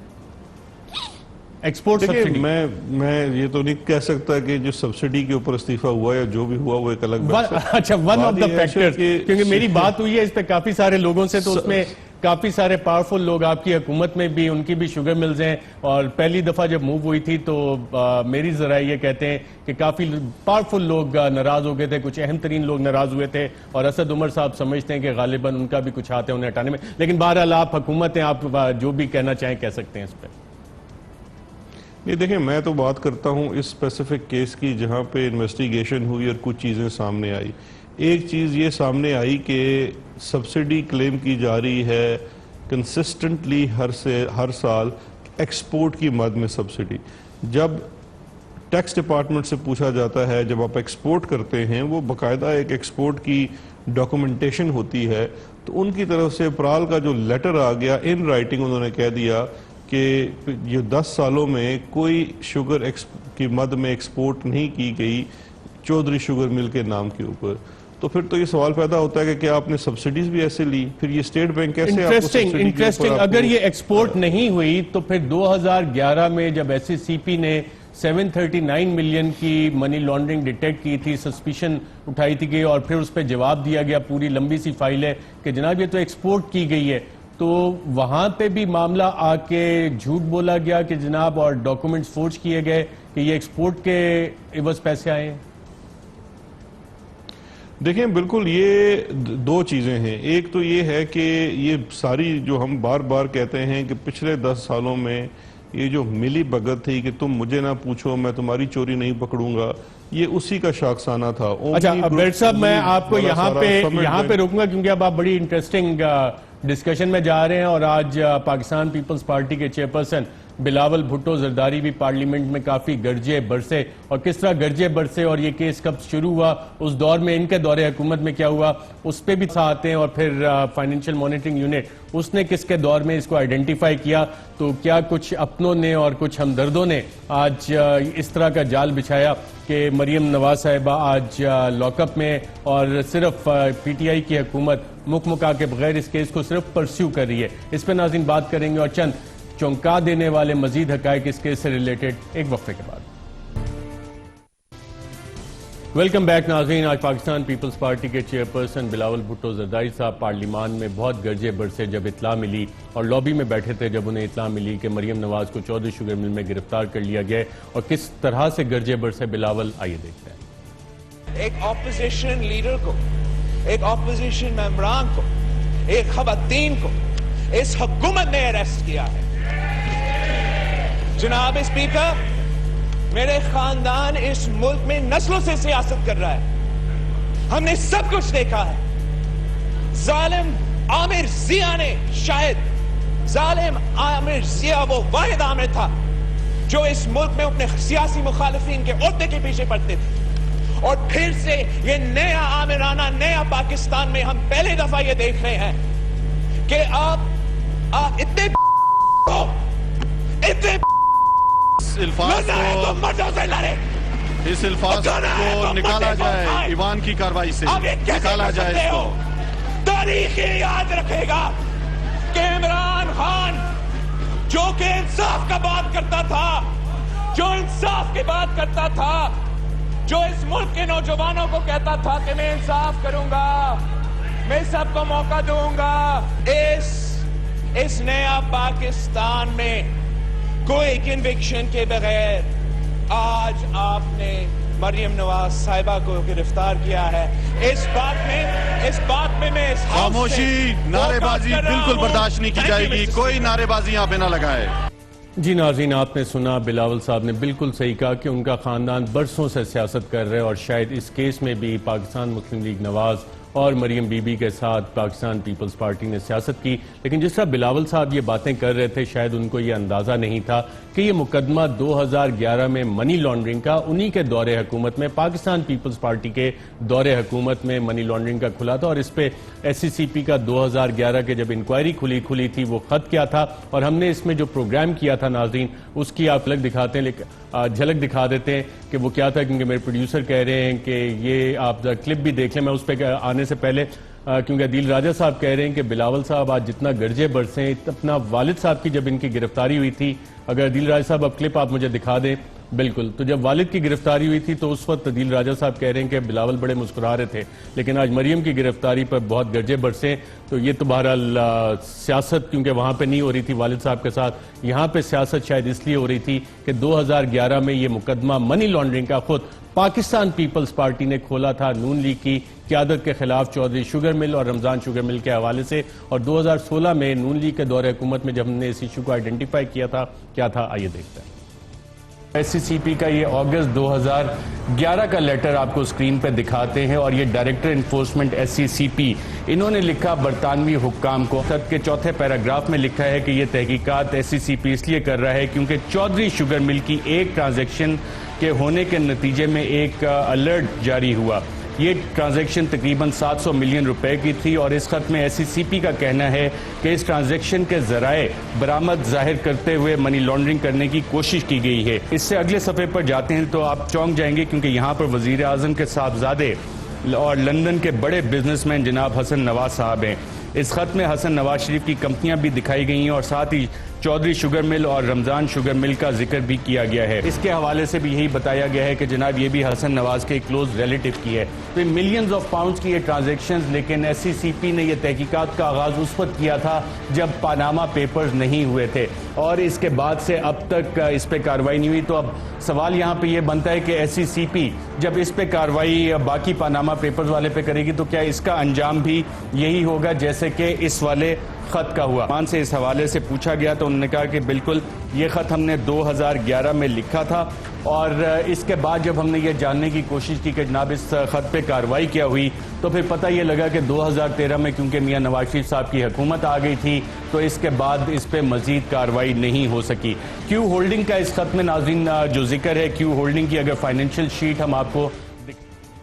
एक्सपोर्ट सब्सिडी। मैं ये तो नहीं कह सकता कि जो सब्सिडी के ऊपर इस्तीफा हुआ या जो भी हुआ वो एक अलग अच्छा, वन ऑफ द फैक्टर्स, क्योंकि मेरी बात हुई है इस पे काफी सारे लोगों से, तो उसमें काफी सारे पावरफुल लोग आपकी हुकूमत में भी, उनकी भी शुगर मिल्स हैं, और पहली दफा जब मूव हुई थी तो मेरी जरा ये कहते हैं कि काफी पावरफुल लोग नाराज हो गए थे, कुछ अहम तरीन लोग नाराज हुए थे, और असद उमर साहब समझते हैं कि गालिबन उनका भी कुछ हाथ है उन्हें हटाने में। लेकिन बहरहाल आप हुकूमत हैं, आप जो भी कहना चाहें कह सकते हैं इस पर। ये देखें, मैं तो बात करता हूँ इस स्पेसिफिक केस की जहाँ पे इन्वेस्टिगेशन हुई और कुछ चीज़ें सामने आई। एक चीज़ ये सामने आई कि सब्सिडी क्लेम की जा रही है कंसिस्टेंटली हर साल एक्सपोर्ट की मद में सब्सिडी। जब टैक्स डिपार्टमेंट से पूछा जाता है, जब आप एक्सपोर्ट करते हैं, वो बाकायदा एक एक्सपोर्ट की डॉक्यूमेंटेशन होती है, तो उनकी तरफ से अप्रैल का जो लेटर आ गया इन राइटिंग, उन्होंने कह दिया कि ये 10 सालों में कोई शुगर की मद में एक्सपोर्ट नहीं की गई चौधरी शुगर मिल के नाम के ऊपर। तो फिर तो ये सवाल पैदा होता है कि क्या आपने सब्सिडीज भी ऐसे ली, फिर ये स्टेट बैंक कैसे इंटरेस्टिंग अगर ये एक्सपोर्ट नहीं हुई तो फिर 2011 में जब SCCP ने 739 मिलियन की मनी लॉन्ड्रिंग डिटेक्ट की थी, सस्पिशन उठाई थी गई, और फिर उस पर जवाब दिया गया, पूरी लंबी सी फाइल है कि जनाब ये तो एक्सपोर्ट की गई है, तो वहां पे भी मामला आके झूठ बोला गया कि जनाब, और डॉक्यूमेंट्स फोर्ज किए गए कि ये एक्सपोर्ट के इवज पैसे आए हैं। देखें, बिल्कुल ये दो चीजें हैं। एक तो ये है कि ये सारी जो हम बार बार कहते हैं कि पिछले 10 सालों में ये जो मिली भगत थी कि तुम मुझे ना पूछो मैं तुम्हारी चोरी नहीं पकड़ूंगा, ये उसी का शाखसाना था। अच्छा बेट साहब, मैं आपको यहाँ पे रोकूंगा क्योंकि अब आप बड़ी इंटरेस्टिंग डिस्कशन में जा रहे हैं, और आज पाकिस्तान पीपल्स पार्टी के चेयरपर्सन बिलावल भुट्टो जरदारी भी पार्लियामेंट में काफी गरजे बरसे, और किस तरह गरजे बरसे और ये केस कब शुरू हुआ, उस दौर में इनके दौरे हुकूमत में क्या हुआ, उस पर भी आते हैं, और फिर फाइनेंशियल मॉनिटरिंग यूनिट उसने किसके दौर में इसको आइडेंटिफाई किया, तो क्या कुछ अपनों ने और कुछ हमदर्दों ने आज इस तरह का जाल बिछाया कि मरियम नवाज साहिबा आज लॉकअप में, और सिर्फ PTI की हुकूमत मुकमुका के बगैर इस केस को सिर्फ परस्यू कर रही है। इस पर नाज़रीन बात करेंगे, और चंद चौंका देने वाले मजीद हकायक इस केस से रिलेटेड एक वक्फे के बाद। वेलकम बैक नाज़रीन। आज पाकिस्तान पीपल्स पार्टी के चेयरपर्सन बिलावल भुट्टो जरदारी साहब पार्लियामान में बहुत गर्जे बरसे जब इतला मिली और लॉबी में बैठे थे जब उन्हें इतला मिली कि मरियम नवाज को चौधरी शुगर मिल में गिरफ्तार कर लिया गया और किस तरह से गर्जे बरसे बिलावल, आइए देखते हैं। एक ऑपोजिशन लीडर को, एक ऑपोजिशन मेंबरान को, एक खवातीन को इस हुकूमत ने अरेस्ट किया है। जनाब स्पीकर, मेरे खानदान इस मुल्क में नस्लों से सियासत कर रहा है, हमने सब कुछ देखा है। जालिम आमिर जिया ने, शायद जालिम आमिर जिया वो वाहिद आमिर था जो इस मुल्क में अपने सियासी मुखालिफिन के ओहदे के पीछे पड़ते थे। और फिर से ये नया आमिराना नया पाकिस्तान में हम पहली दफा ये देख रहे हैं कि आप इतने इस अल्फाज को निकाला जाए, ईवान की कार्रवाई से निकाला जाए इसको। तारीख याद रखेगा कि इमरान खान जो कि इंसाफ का बात करता था, जो इंसाफ की बात करता था, जो इस मुल्क के नौजवानों को कहता था कि मैं इंसाफ करूंगा, मैं सबको मौका दूंगा, इस नया पाकिस्तान में कोई कन्विक्शन के बगैर आज आपने मरियम नवाज साहिबा को गिरफ्तार किया है। इस बात में मैं खामोशी, नारेबाजी बिल्कुल बर्दाश्त नहीं की जाएगी। कोई नारेबाजी यहाँ पे ना लगाए। जी नाज़रीन, आपने सुना बिलावल साहब ने बिल्कुल सही कहा कि उनका खानदान बरसों से सियासत कर रहे हैं और शायद इस केस में भी पाकिस्तान मुस्लिम लीग नवाज और मरियम बीबी के साथ पाकिस्तान पीपल्स पार्टी ने सियासत की। लेकिन जिस तरह बिलावल साहब ये बातें कर रहे थे, शायद उनको ये अंदाज़ा नहीं था कि ये मुकदमा 2011 में मनी लॉन्ड्रिंग का उन्हीं के दौरे हुकूमत में, पाकिस्तान पीपल्स पार्टी के दौरे हुकूमत में मनी लॉन्ड्रिंग का खुला था और इस पे SCCP का 2011 के जब इंक्वायरी खुली थी वो खत क्या था और हमने इसमें जो प्रोग्राम किया था नाज़रीन उसकी आप झलक दिखा देते हैं कि वो क्या था, क्योंकि मेरे प्रोड्यूसर कह रहे हैं कि ये आप क्लिप भी देख लें। मैं उस पर आने से पहले क्योंकि अदील राजा साहब कह रहे हैं कि बिलावल साहब आज जितना गर्जे बरसे, अपना वालिद साहब की जब इनकी गिरफ्तारी हुई थी, अगर अदील राजा साहब अब क्लिप आप मुझे दिखा दें। बिल्कुल, तो जब वालिद की गिरफ्तारी हुई थी तो उस वक्त अदील राजा साहब कह रहे हैं कि बिलावल बड़े मुस्कुरा रहे थे, लेकिन आज मरियम की गिरफ्तारी पर बहुत गर्जे बरसे। तो ये तो बहरहाल सियासत क्योंकि वहां पे नहीं हो रही थी वालिद साहब के साथ, यहाँ पे सियासत शायद इसलिए हो रही थी कि 2011 में ये मुकदमा मनी लॉन्ड्रिंग का खुद पाकिस्तान पीपल्स पार्टी ने खोला था नून लीग की क़यादत के खिलाफ चौधरी शुगर मिल और रमजान शुगर मिल के हवाले से। और 2016 में नून लीग के दौरे हुकूमत में जब हमने इस इशू को आइडेंटिफाई किया था, क्या था, आइए देखते हैं। SCCP का ये अगस्त 2011 का लेटर आपको स्क्रीन पर दिखाते हैं और ये डायरेक्टर इन्फोर्समेंट SCCP इन्होंने लिखा बरतानवी हुक्काम को। खत के चौथे पैराग्राफ में लिखा है कि ये तहकीकात SCCP इसलिए कर रहा है क्योंकि चौधरी शुगर मिल की एक ट्रांजैक्शन के होने के नतीजे में एक अलर्ट जारी हुआ। ये ट्रांजैक्शन तकरीबन 700 मिलियन रुपए की थी और इस खत में SCCP का कहना है कि इस ट्रांजैक्शन के जराए बरामद जाहिर करते हुए मनी लॉन्ड्रिंग करने की कोशिश की गई है। इससे अगले सफ़े पर जाते हैं तो आप चौंक जाएंगे क्योंकि यहाँ पर वजीर आजम के साहबजादे और लंदन के बड़े बिजनेसमैन जनाब हसन नवाज साहब हैं। इस खत में हसन नवाज शरीफ की कंपनियां भी दिखाई गई हैं और साथ ही चौधरी शुगर मिल और रमजान शुगर मिल का जिक्र भी किया गया है। इसके हवाले से भी यही बताया गया है कि जनाब ये भी हसन नवाज के क्लोज रिलेटिव की है। तो मिलियंस ऑफ पाउंड्स की ये ट्रांजैक्शंस, लेकिन SCCP ने ये तहकीकात का आगाज उस वक्त किया था जब पानामा पेपर्स नहीं हुए थे और इसके बाद से अब तक इस पे कार्रवाई नहीं हुई। तो अब सवाल यहाँ पे ये बनता है कि SCCP जब इस पे कार्रवाई बाकी पानामा पेपर्स वाले पे करेगी तो क्या इसका अंजाम भी यही होगा जैसे कि इस वाले खत का हुआ। मान से इस हवाले से पूछा गया तो उन्होंने कहा कि बिल्कुल ये खत हमने 2011 में लिखा था और इसके बाद जब हमने ये जानने की कोशिश की कि जनाब इस खत पे कार्रवाई क्या हुई तो फिर पता ये लगा कि 2013 में क्योंकि मियां नवाज शरीफ साहब की हुकूमत आ गई थी तो इसके बाद इस पे मजीद कार्रवाई नहीं हो सकी। क्यू होल्डिंग का इस खत में नाज़रीन जो जिक्र है, क्यू होल्डिंग की अगर फाइनेंशियल शीट हम आपको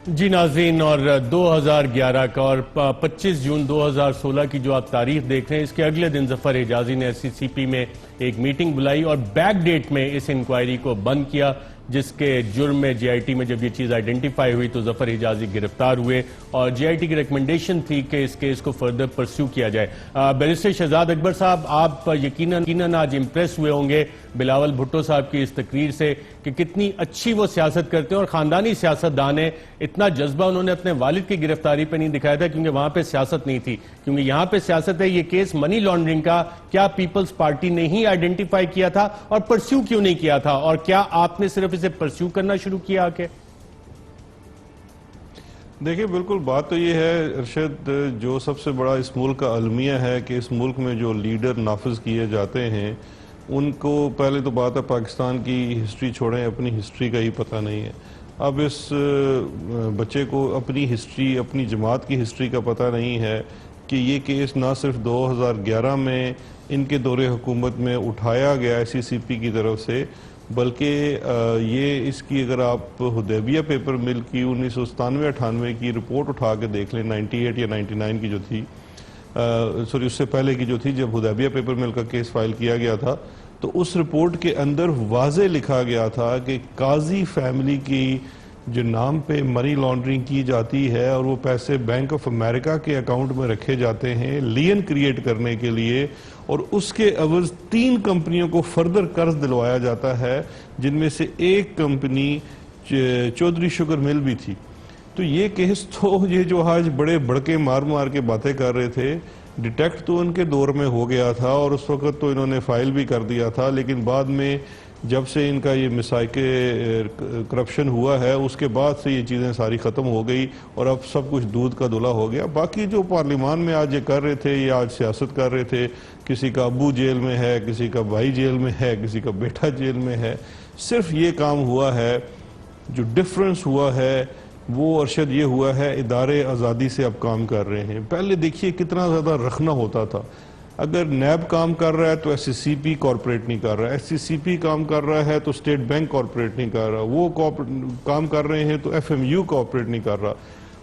जी नाज़रीन, और 2011 का और 25 जून 2016 की जो आप तारीख देख रहे हैं, इसके अगले दिन जफर हिजाजी ने SCCP में एक मीटिंग बुलाई और बैक डेट में इस इंक्वायरी को बंद किया जिसके जुर्म में JIT में जब ये चीज़ आइडेंटिफाई हुई तो जफर हिजाजी गिरफ्तार हुए और JIT की रिकमेंडेशन थी कि इस केस को फर्दर परस्यू किया जाए। बैरिस्टर शहजाद अकबर साहब, आप यकीनन आज इम्प्रेस हुए होंगे बिलावल भुट्टो साहब की इस तकरीर से कि कितनी अच्छी वो सियासत करते हैं और खानदानी सियासतदान है। इतना जज्बा उन्होंने अपने वालिद की गिरफ्तारी पर नहीं दिखाया था क्योंकि वहां पे सियासत नहीं थी, क्योंकि यहां पे सियासत है। ये केस मनी लॉन्ड्रिंग का क्या पीपल्स पार्टी ने ही आइडेंटिफाई किया था और परस्यू क्यों नहीं किया था, और क्या आपने सिर्फ इसे परस्यू करना शुरू किया आके? देखिए, बिल्कुल बात तो ये है अरशद, जो सबसे बड़ा इस मुल्क का अलमिया है कि इस मुल्क में जो लीडर नाफिज किए जाते हैं उनको पहले तो बात है पाकिस्तान की हिस्ट्री छोड़ें, अपनी हिस्ट्री का ही पता नहीं है। अब इस बच्चे को अपनी हिस्ट्री, अपनी जमात की हिस्ट्री का पता नहीं है कि ये केस ना सिर्फ 2011 में इनके दौरे हुकूमत में उठाया गया SCCP की तरफ से, बल्कि ये इसकी अगर आप हुदैबिया पेपर मिल की 1997-98 की रिपोर्ट उठा के देख लें, 98 या 99 की जो थी, सॉरी उससे पहले की जो थी जब हुदैबिया पेपर मिल का केस फाइल किया गया था, तो उस रिपोर्ट के अंदर वाज़े लिखा गया था कि काजी फैमिली की जो नाम पे मनी लॉन्ड्रिंग की जाती है और वो पैसे बैंक ऑफ अमेरिका के अकाउंट में रखे जाते हैं लियन क्रिएट करने के लिए, और उसके अवज़ 3 कंपनियों को फर्दर कर्ज दिलवाया जाता है, जिनमें से एक कंपनी चौधरी शुगर मिल भी थी। तो ये केस तो ये जो आज बड़े बड़के मार मार के बातें कर रहे थे, डिटेक्ट तो उनके दौर में हो गया था और उस वक्त तो इन्होंने फाइल भी कर दिया था, लेकिन बाद में जब से इनका ये मिसाइके करप्शन हुआ है उसके बाद से ये चीज़ें सारी ख़त्म हो गई और अब सब कुछ दूध का धुला हो गया। बाकी जो पार्लियामान में आज ये कर रहे थे, ये आज सियासत कर रहे थे, किसी का अबू जेल में है, किसी का भाई जेल में है, किसी का बेटा जेल में है, सिर्फ ये काम हुआ है। जो डिफरेंस हुआ है वो अरशद ये हुआ है, इदारे आज़ादी से अब काम कर रहे हैं। पहले देखिए कितना ज़्यादा रखना होता था, अगर नैब काम कर रहा है तो SCCP कॉर्पोरेट नहीं कर रहा है, SCCP काम कर रहा है तो स्टेट बैंक कॉर्पोरेट नहीं कर रहा, वो काम कर रहे हैं तो FMU कॉर्पोरेट नहीं कर रहा।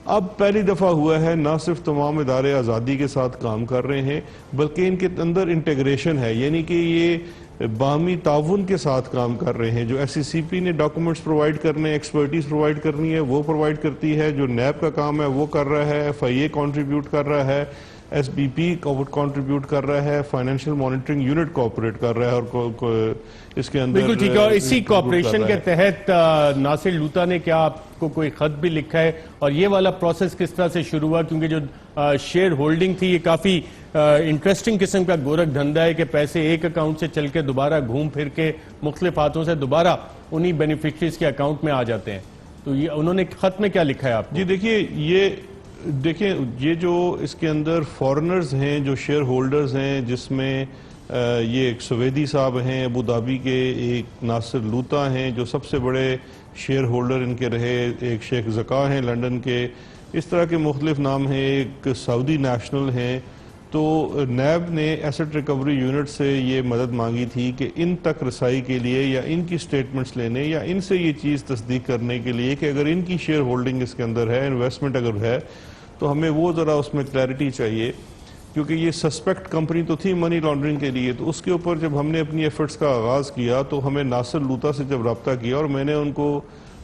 अब पहली दफ़ा हुआ है ना सिर्फ तमाम इदारे आज़ादी के साथ काम कर रहे हैं बल्कि इनके अंदर इंटीग्रेशन है, यानी कि ये बामी ताउन के साथ काम कर रहे हैं। जो SCCP ने डॉक्यूमेंट्स प्रोवाइड करने, एक्सपर्टीज प्रोवाइड करनी है वो प्रोवाइड करती है, जो नैब का काम है वो कर रहा है, FIA कंट्रीब्यूट कर रहा है, SBP कंट्रीब्यूट कर रहा है, फाइनेंशियल मॉनिटरिंग यूनिट कॉर्पोरेट कर रहा है और इसके अंदर बिल्कुल ठीक है। और इसी कॉर्पोरेशन के तहत नासिर लूता ने क्या आपको कोई खत भी लिखा है, और ये वाला प्रोसेस किस तरह से शुरू हुआ? क्योंकि जो शेयर होल्डिंग थी ये काफी इंटरेस्टिंग किस्म का गोरख धंधा है कि पैसे एक अकाउंट से चल के दोबारा घूम फिर के मुख्तलिफ हाथों से दोबारा उन्हीं बेनिफिशरीज के अकाउंट में आ जाते हैं। तो ये उन्होंने खत में क्या लिखा है आपको? जी देखिए, ये जो इसके अंदर फॉरेनर्स हैं जो शेयर होल्डर्स हैं, जिसमें ये एक सवेदी साहब हैं अबू धाबी के, एक नासिर लूता हैं जो सबसे बड़े शेयर होल्डर इनके रहे, एक शेख ज़का हैं लंदन के, इस तरह के मुख्तलिफ नाम हैं, एक सऊदी नेशनल हैं। तो नैब ने एसेट रिकवरी यूनिट से ये मदद मांगी थी कि इन तक रसाई के लिए या इनकी स्टेटमेंट्स लेने या इनसे ये चीज़ तस्दीक करने के लिए कि अगर इनकी शेयर होल्डिंग इसके अंदर है, इन्वेस्टमेंट अगर है, तो हमें वो ज़रा उसमें क्लैरिटी चाहिए, क्योंकि ये सस्पेक्ट कंपनी तो थी मनी लॉन्ड्रिंग के लिए। तो उसके ऊपर जब हमने अपनी एफर्ट्स का आगाज़ किया तो हमें नासिर लूता से जब रब्ता किया और मैंने उनको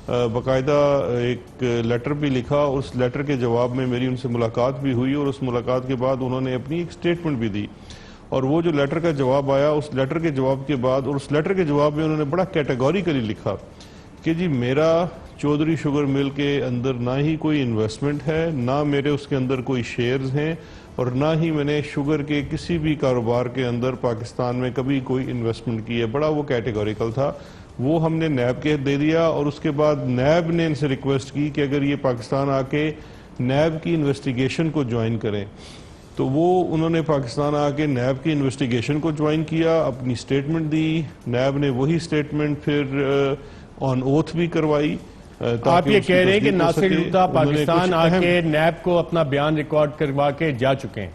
बाकायदा एक लेटर भी लिखा, उस लेटर के जवाब में मेरी उनसे मुलाकात भी हुई और उस मुलाकात के बाद उन्होंने अपनी एक स्टेटमेंट भी दी। और वो जो लेटर का जवाब आया, उस लेटर के जवाब के बाद और उस लेटर के जवाब में उन्होंने बड़ा कैटेगोरिकली लिखा कि जी मेरा चौधरी शुगर मिल के अंदर ना ही कोई इन्वेस्टमेंट है, ना मेरे उसके अंदर कोई शेयर्स हैं और ना ही मैंने शुगर के किसी भी कारोबार के अंदर पाकिस्तान में कभी कोई इन्वेस्टमेंट की है। बड़ा वो कैटेगोरिकल था। वो हमने नैब के दे दिया और उसके बाद नैब ने इनसे रिक्वेस्ट की कि अगर ये पाकिस्तान आके नैब की इन्वेस्टिगेशन को ज्वाइन करें, तो वो उन्होंने पाकिस्तान आके नैब की इन्वेस्टिगेशन को ज्वाइन किया, अपनी स्टेटमेंट दी। नैब ने वही स्टेटमेंट फिर ऑन ओथ भी करवाई। आप ये कह रहे हैं कि नासिर लूता पाकिस्तान आके नैब को अपना बयान रिकॉर्ड करवा के जा चुके हैं?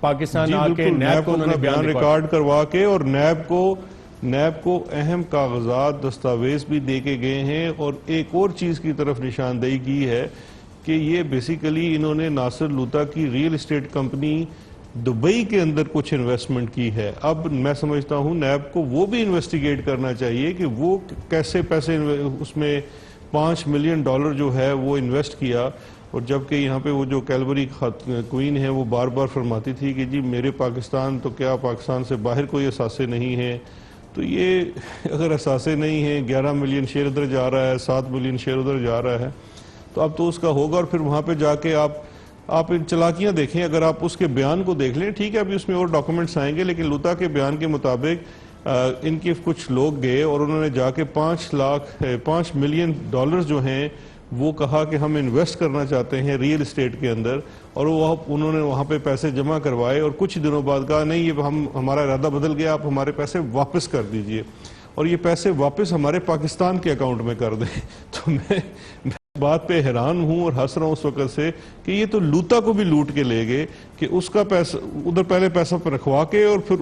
पाकिस्तान आके नैब को उन्होंने बयान रिकॉर्ड करवा के और नैब को अहम कागजात दस्तावेज भी दे के गए हैं। और एक और चीज की तरफ निशानदेही की है कि ये बेसिकली इन्होंने नासिर लूता की रियल एस्टेट कंपनी दुबई के अंदर कुछ इन्वेस्टमेंट की है। अब मैं समझता हूं नैब को वो भी इन्वेस्टिगेट करना चाहिए कि वो कैसे पैसे उसमें $5 मिलियन जो है वो इन्वेस्ट किया। और जबकि यहाँ पे वो जो कैलवरी क्वीन है वो बार बार फरमाती थी कि जी मेरे पाकिस्तान तो क्या पाकिस्तान से बाहर कोई असासे नहीं है। तो ये अगर असासे नहीं है, 11 मिलियन शेयर उधर जा रहा है, 7 मिलियन शेयर उधर जा रहा है, तो अब तो उसका होगा। और फिर वहाँ पे जाके आप इन चलाकियाँ देखें, अगर आप उसके बयान को देख लें, ठीक है अभी उसमें और डॉक्यूमेंट्स आएंगे, लेकिन लुता के बयान के मुताबिक इनके कुछ लोग गए और उन्होंने जाके $5 मिलियन जो हैं वो कहा कि हम इन्वेस्ट करना चाहते हैं रियल एस्टेट के अंदर, और वो उन्होंने वहाँ पे पैसे जमा करवाए और कुछ दिनों बाद कहा नहीं ये हमारा इरादा बदल गया, आप हमारे पैसे वापस कर दीजिए और ये पैसे वापस हमारे पाकिस्तान के अकाउंट में कर दें। तो मैं बात पे हैरान हूं और हंस रहा हूं उस वक्त से कि ये तो लूता को भी लूट के ले गए कि उसका पैसा उधर पहले पैसा पर रखवा के और फिर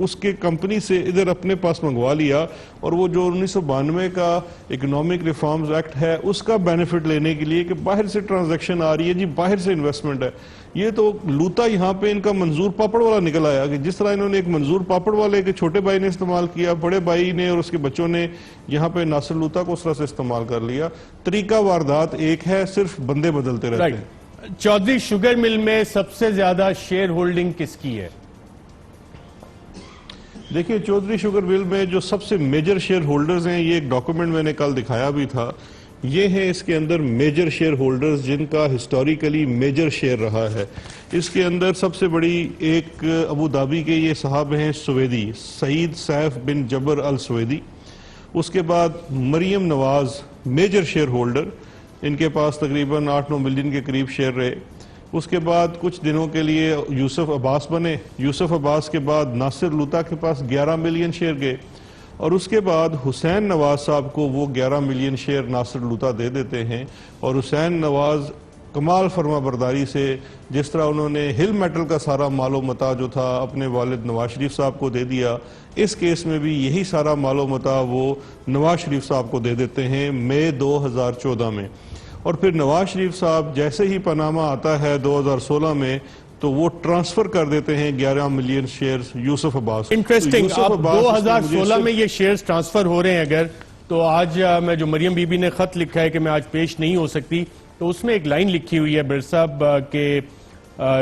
उसके कंपनी से इधर अपने पास मंगवा लिया, और वो जो 1992 का इकोनॉमिक रिफॉर्म्स एक्ट है उसका बेनिफिट लेने के लिए कि बाहर से ट्रांजैक्शन आ रही है जी, बाहर से इन्वेस्टमेंट है। ये तो लूता यहाँ पे इनका मंजूर पापड़ वाला निकल आया कि जिस तरह इन्होंने एक मंजूर पापड़ वाले के छोटे भाई ने इस्तेमाल किया, बड़े भाई ने और उसके बच्चों ने यहाँ पे नासिर लूता को उस तरह से इस्तेमाल कर लिया। तरीका वारदात एक है, सिर्फ बंदे बदलते रहते हैं। चौधरी शुगर मिल में सबसे ज्यादा शेयर होल्डिंग किसकी है? देखिए चौधरी शुगर मिल में जो सबसे मेजर शेयर होल्डर्स हैं, ये एक डॉक्यूमेंट मैंने कल दिखाया भी था, ये हैं इसके अंदर मेजर शेयर होल्डर्स जिनका हिस्टोरिकली मेजर शेयर रहा है। इसके अंदर सबसे बड़ी एक अबू धाबी के ये साहब हैं सवेदी, सईद सैफ बिन जबर अल सवेदी। उसके बाद Maryam Nawaz major shareholder, इनके पास तकरीबन 8-9 मिलियन के करीब शेयर रहे। उसके बाद कुछ दिनों के लिए यूसुफ अब्बास बने, यूसुफ अब्बास के बाद नासिर लूता के पास 11 मिलियन शेयर गए, और उसके बाद हुसैन नवाज साहब को वो 11 मिलियन शेयर नासिर लूता दे देते हैं। और हुसैन नवाज कमाल फरमा बरदारी से, जिस तरह उन्होंने हिल मेटल का सारा मालो मता जो था अपने वालिद नवाज शरीफ साहब को दे दिया, इस केस में भी यही सारा मालो मता वो नवाज शरीफ साहब को दे देते हैं मई 2014 में। और फिर नवाज शरीफ साहब जैसे ही पनामा आता है 2016 में, तो वो ट्रांसफर कर देते हैं 11 million shares Yusuf Abbas. Interesting, अब 2016 में ये शेयर्स ट्रांसफर हो रहे हैं अगर, तो आज मैं जो मरियम बीबी ने खत लिखा है कि मैं आज पेश नहीं हो सकती, तो उसमें एक लाइन लिखी हुई है बिर साहब के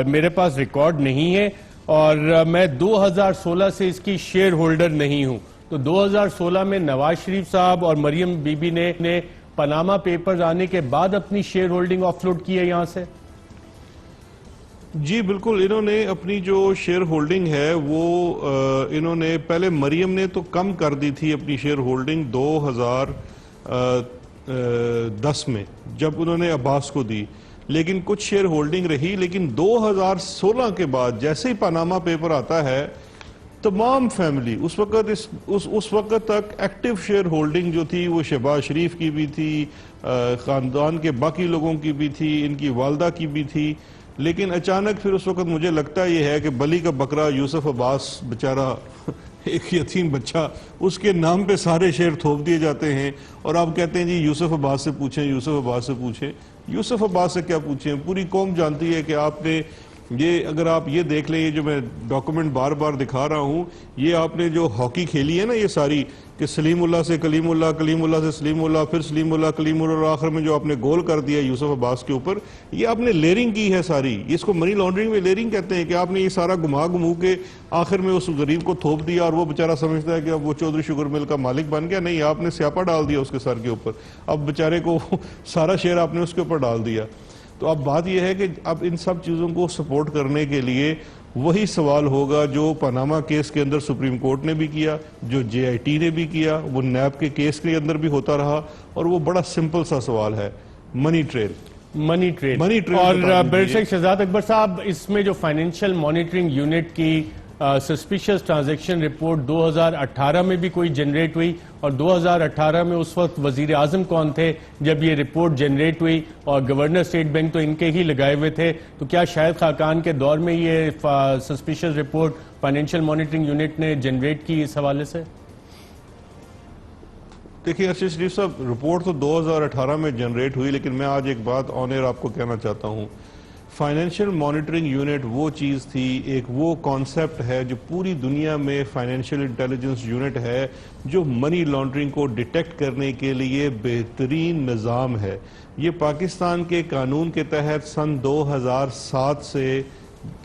मेरे पास रिकॉर्ड नहीं है और मैं 2016 से इसकी शेयर होल्डर नहीं हूं। तो 2016 में नवाज शरीफ साहब और मरियम बीबी ने पनामा पेपर्स आने के बाद अपनी शेयर होल्डिंग ऑफलोड की है यहां से। जी बिल्कुल, इन्होंने अपनी जो शेयर होल्डिंग है वो इन्होंने पहले मरियम ने तो कम कर दी थी अपनी शेयर होल्डिंग 2010 में जब उन्होंने अब्बास को दी, लेकिन कुछ शेयर होल्डिंग रही। लेकिन 2016 के बाद जैसे ही पनामा पेपर आता है, तमाम फैमिली उस वक्त तक एक्टिव शेयर होल्डिंग जो थी वो शहबाज शरीफ की भी थी, खानदान के बाकी लोगों की भी थी, इनकी वालदा की भी थी। लेकिन अचानक फिर उस वक्त मुझे लगता ये है कि बली का बकरा यूसुफ अब्बास बेचारा एक यतीम बच्चा, उसके नाम पे सारे शेयर थोप दिए जाते हैं और आप कहते हैं जी यूसुफ अब्बास से पूछें, यूसुफ अब्बास से पूछें। यूसुफ अब्बास से क्या पूछें, पूरी कौम जानती है कि आपने ये, अगर आप ये देख लें, ये जो मैं डॉक्यूमेंट बार बार दिखा रहा हूँ, ये आपने जो हॉकी खेली है ना ये सारी, कि सलीमुल्लाह से कलीमुल्लाह, कलीमुल्लाह से सलीमुल्लाह, फिर सलीमुल्लाह, कलीमुल्लाह, और आखिर में जो आपने गोल कर दिया यूसुफ अब्बास के ऊपर, ये आपने लेयरिंग की है सारी। इसको मनी लॉन्ड्रिंग में लेयरिंग कहते हैं कि आपने ये सारा घुमा के आखिर में उस गरीब को थोप दिया और वो बेचारा समझता है कि अब वो चौधरी शुगर मिल का मालिक बन गया। नहीं, आपने स्यापा डाल दिया उसके सर के ऊपर, अब बेचारे को सारा शेयर आपने उसके ऊपर डाल दिया। तो अब बात यह है कि अब इन सब चीज़ों को सपोर्ट करने के लिए वही सवाल होगा जो पनामा केस के अंदर सुप्रीम कोर्ट ने भी किया, जो JIT ने भी किया, वो नैब के केस के अंदर भी होता रहा, और वो बड़ा सिंपल सा सवाल है, मनी ट्रेल। और बैरिस्टर शहजाद अकबर साहब, इसमें जो फाइनेंशियल मॉनिटरिंग यूनिट की सस्पिशियस ट्रांजैक्शन रिपोर्ट 2018 में भी कोई जनरेट हुई, और 2018 में उस वक्त वजीर आजम कौन थे जब ये रिपोर्ट जनरेट हुई, और गवर्नर स्टेट बैंक तो इनके ही लगाए हुए थे। तो क्या शायद खाकान के दौर में ये suspicious report financial monitoring unit ने जनरेट की इस हवाले से? देखिए अर्शद शरीफ साहब, रिपोर्ट तो 2018 में जनरेट हुई, लेकिन मैं आज एक बात ऑन एयर आपको कहना चाहता हूँ, फाइनेंशियल मॉनिटरिंग यूनिट वो चीज़ थी, एक वो कॉन्सेप्ट है जो पूरी दुनिया में फाइनेंशियल इंटेलिजेंस यूनिट है जो मनी लॉन्ड्रिंग को डिटेक्ट करने के लिए बेहतरीन निज़ाम है। ये पाकिस्तान के कानून के तहत सन 2007 से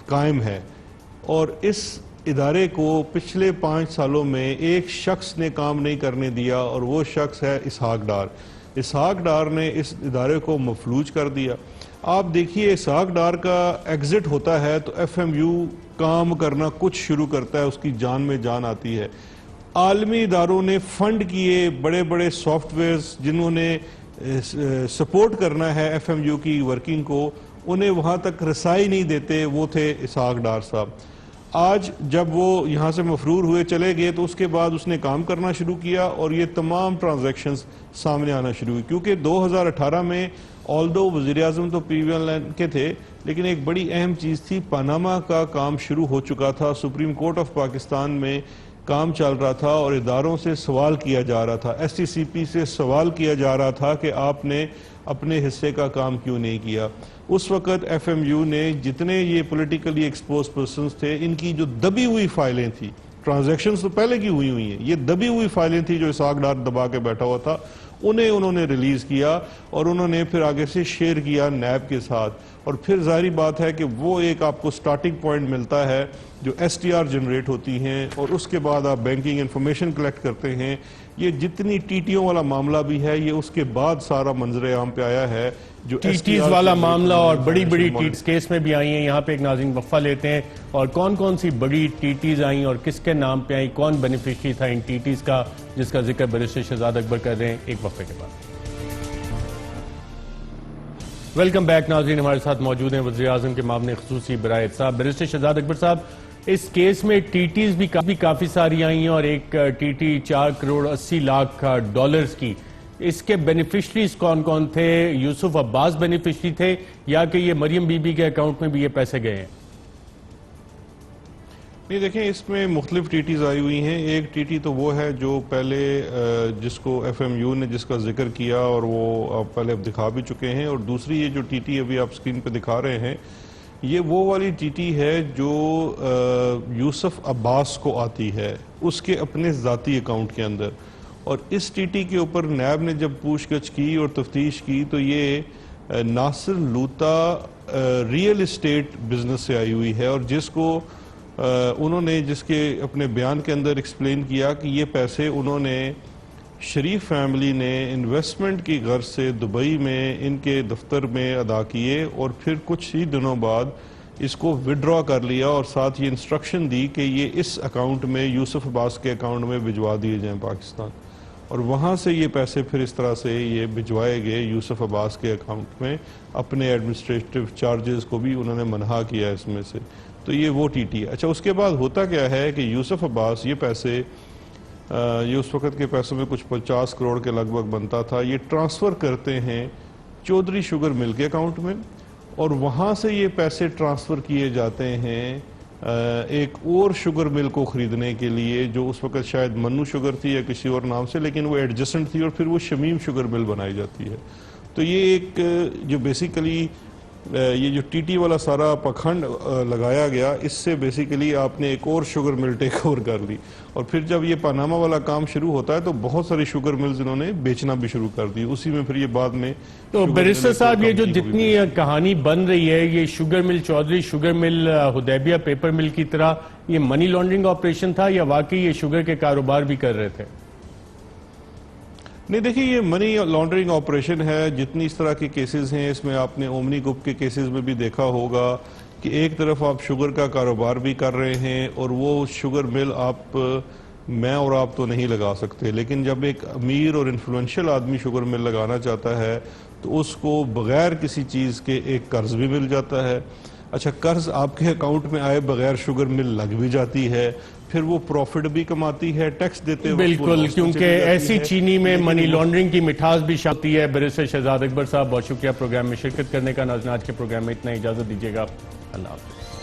कायम है और इस इदारे को पिछले 5 सालों में एक शख्स ने काम नहीं करने दिया और वो शख्स है इसहाक डार। इसहाक डार ने इस इदारे को मफलूज कर दिया। आप देखिए इसहाक डार का एग्जिट होता है तो FMU काम करना कुछ शुरू करता है, उसकी जान में जान आती है। आलमी इदारों ने फंड किए बड़े बड़े सॉफ्टवेयर्स जिन्होंने सपोर्ट करना है FMU की वर्किंग को, उन्हें वहाँ तक रसाई नहीं देते, वो थे इसहाक डार साहब। आज जब वो यहाँ से मफरूर हुए चले गए तो उसके बाद उसने काम करना शुरू किया और ये तमाम ट्रांजैक्शंस सामने आना शुरू हुई, क्योंकि 2018 में ऑल्दो वज़ीर-ए-आज़म तो PVL के थे, लेकिन एक बड़ी अहम चीज़ थी, पनामा का काम शुरू हो चुका था। सुप्रीम कोर्ट ऑफ पाकिस्तान में काम चल रहा था और इदारों से सवाल किया जा रहा था, STCP से सवाल किया जा रहा था कि आपने अपने हिस्से का काम क्यों नहीं किया। उस वक़्त FMU ने जितने ये पॉलिटिकली एक्सपोज पर्सन्स थे, इनकी जो दबी हुई फाइलें थी, ट्रांजैक्शंस तो पहले की हुई हैं, ये दबी हुई फाइलें थी जो इसहाक डार दबा के बैठा हुआ था, उन्हें उन्होंने रिलीज किया और उन्होंने फिर आगे से शेयर किया नैब के साथ। और फिर जाहिर बात है कि वो एक आपको स्टार्टिंग पॉइंट मिलता है जो STR जनरेट होती हैं और उसके बाद आप बैंकिंग इंफॉर्मेशन कलेक्ट करते हैं। ये जितनी टीटीओ वाला मामला भी है, ये उसके बाद सारा मंजरे आम पे आया है जो टीटीज वाला मामला और बड़ी बड़ी टीटीज केस में भी आई हैं। यहाँ पे एक नाज़रीन वक्फा लेते हैं और कौन कौन सी बड़ी टीटीज आई और किसके नाम पे आई, कौन बेनिफिशियरी था इन टीटीज का, जिसका जिक्र बैरिस्टर शहजाद अकबर कर रहे हैं एक वक्फे के बाद। वेलकम बैक नाज़रीन, हमारे साथ मौजूद हैं वज़ीर-ए-आज़म के मामले ख़ुसूसी बराए साहब बैरिस्टर शहजाद अकबर साहब। इस केस में टीटीज भी काफी सारी आई हैं और एक टीटी 4 करोड़ 80 लाख डॉलर्स की, इसके बेनिफिशरीज कौन कौन थे? यूसुफ अब्बास बेनिफिशरी थे या कि ये मरियम बीबी के अकाउंट में भी ये पैसे गए हैं? नहीं, देखें इसमें मुख्तलिफ टीटीज आई हुई हैं। एक टीटी तो वो है जो पहले जिसको FMU ने जिसका जिक्र किया और वो आप पहले अब दिखा भी चुके हैं, और दूसरी ये जो टीटी अभी आप स्क्रीन पे दिखा रहे हैं, ये वो वाली टीटी है जो यूसुफ अब्बास को आती है उसके अपने ज़ाती अकाउंट के अंदर। और इस टीटी के ऊपर नैब ने जब पूछगछ की और तफ्तीश की तो ये नासिर लूता रियल इस्टेट बिजनेस से आई हुई है, और जिसको उन्होंने जिसके अपने बयान के अंदर एक्सप्लेन किया कि ये पैसे उन्होंने शरीफ फैमिली ने इन्वेस्टमेंट की गर्ज से दुबई में इनके दफ्तर में अदा किए और फिर कुछ ही दिनों बाद इसको विड्रॉ कर लिया और साथ ये इंस्ट्रक्शन दी कि ये इस अकाउंट में यूसुफ अब्बास के अकाउंट में भिजवा दिए जाएं पाकिस्तान, और वहाँ से ये पैसे फिर इस तरह से ये भिजवाए गए यूसुफ अब्बास के अकाउंट में। अपने एडमिनिस्ट्रेटिव चार्जेस को भी उन्होंने मनहा किया इसमें से। तो ये वो टीटी है। अच्छा, उसके बाद होता क्या है कि यूसुफ अब्बास ये पैसे ये उस वक़्त के पैसों में कुछ 50 करोड़ के लगभग बनता था, ये ट्रांसफ़र करते हैं चौधरी शुगर मिल के अकाउंट में, और वहाँ से ये पैसे ट्रांसफ़र किए जाते हैं एक और शुगर मिल को ख़रीदने के लिए जो उस वक़्त शायद मन्नू शुगर थी या किसी और नाम से, लेकिन वो एडजेसेंट थी, और फिर वो शमीम शुगर मिल बनाई जाती है। तो ये एक जो बेसिकली ये जो टीटी वाला सारा पखंड लगाया गया, इससे बेसिकली आपने एक और शुगर मिल टेक ओवर कर ली, और फिर जब ये पनामा वाला काम शुरू होता है तो बहुत सारी शुगर मिल्स इन्होंने बेचना भी शुरू कर दी। उसी में फिर ये बाद में तो बैरिस्टर साहब ये जो जितनी कहानी बन रही है, ये sugar mill Chaudhary sugar mill Hudaibiya paper mill की तरह, ये मनी लॉन्ड्रिंग ऑपरेशन था या वाकई ये शुगर के कारोबार भी कर रहे थे? नहीं, देखिए ये मनी लॉन्ड्रिंग ऑपरेशन है। जितनी इस तरह के केसेस हैं, इसमें आपने ओमनी ग्रुप के केसेस में भी देखा होगा कि एक तरफ आप शुगर का कारोबार भी कर रहे हैं और वो शुगर मिल मैं और आप तो नहीं लगा सकते, लेकिन जब एक अमीर और इन्फ्लुएंशियल आदमी शुगर मिल लगाना चाहता है तो उसको बगैर किसी चीज़ के एक कर्ज भी मिल जाता है। अच्छा, कर्ज आपके अकाउंट में आए बगैर शुगर मिल लग भी जाती है, फिर वो प्रॉफिट भी कमाती है, टैक्स देते हुए। बिल्कुल, क्योंकि ऐसी चीनी में मनी लॉन्ड्रिंग की मिठास भी शामिल है। बैरिस्टर शहजाद अकबर साहब, बहुत शुक्रिया प्रोग्राम में शिरकत करने का। नाज़रीन, आज के प्रोग्राम में इतना, इजाजत दीजिएगा। अल्लाह हाफ़िज़।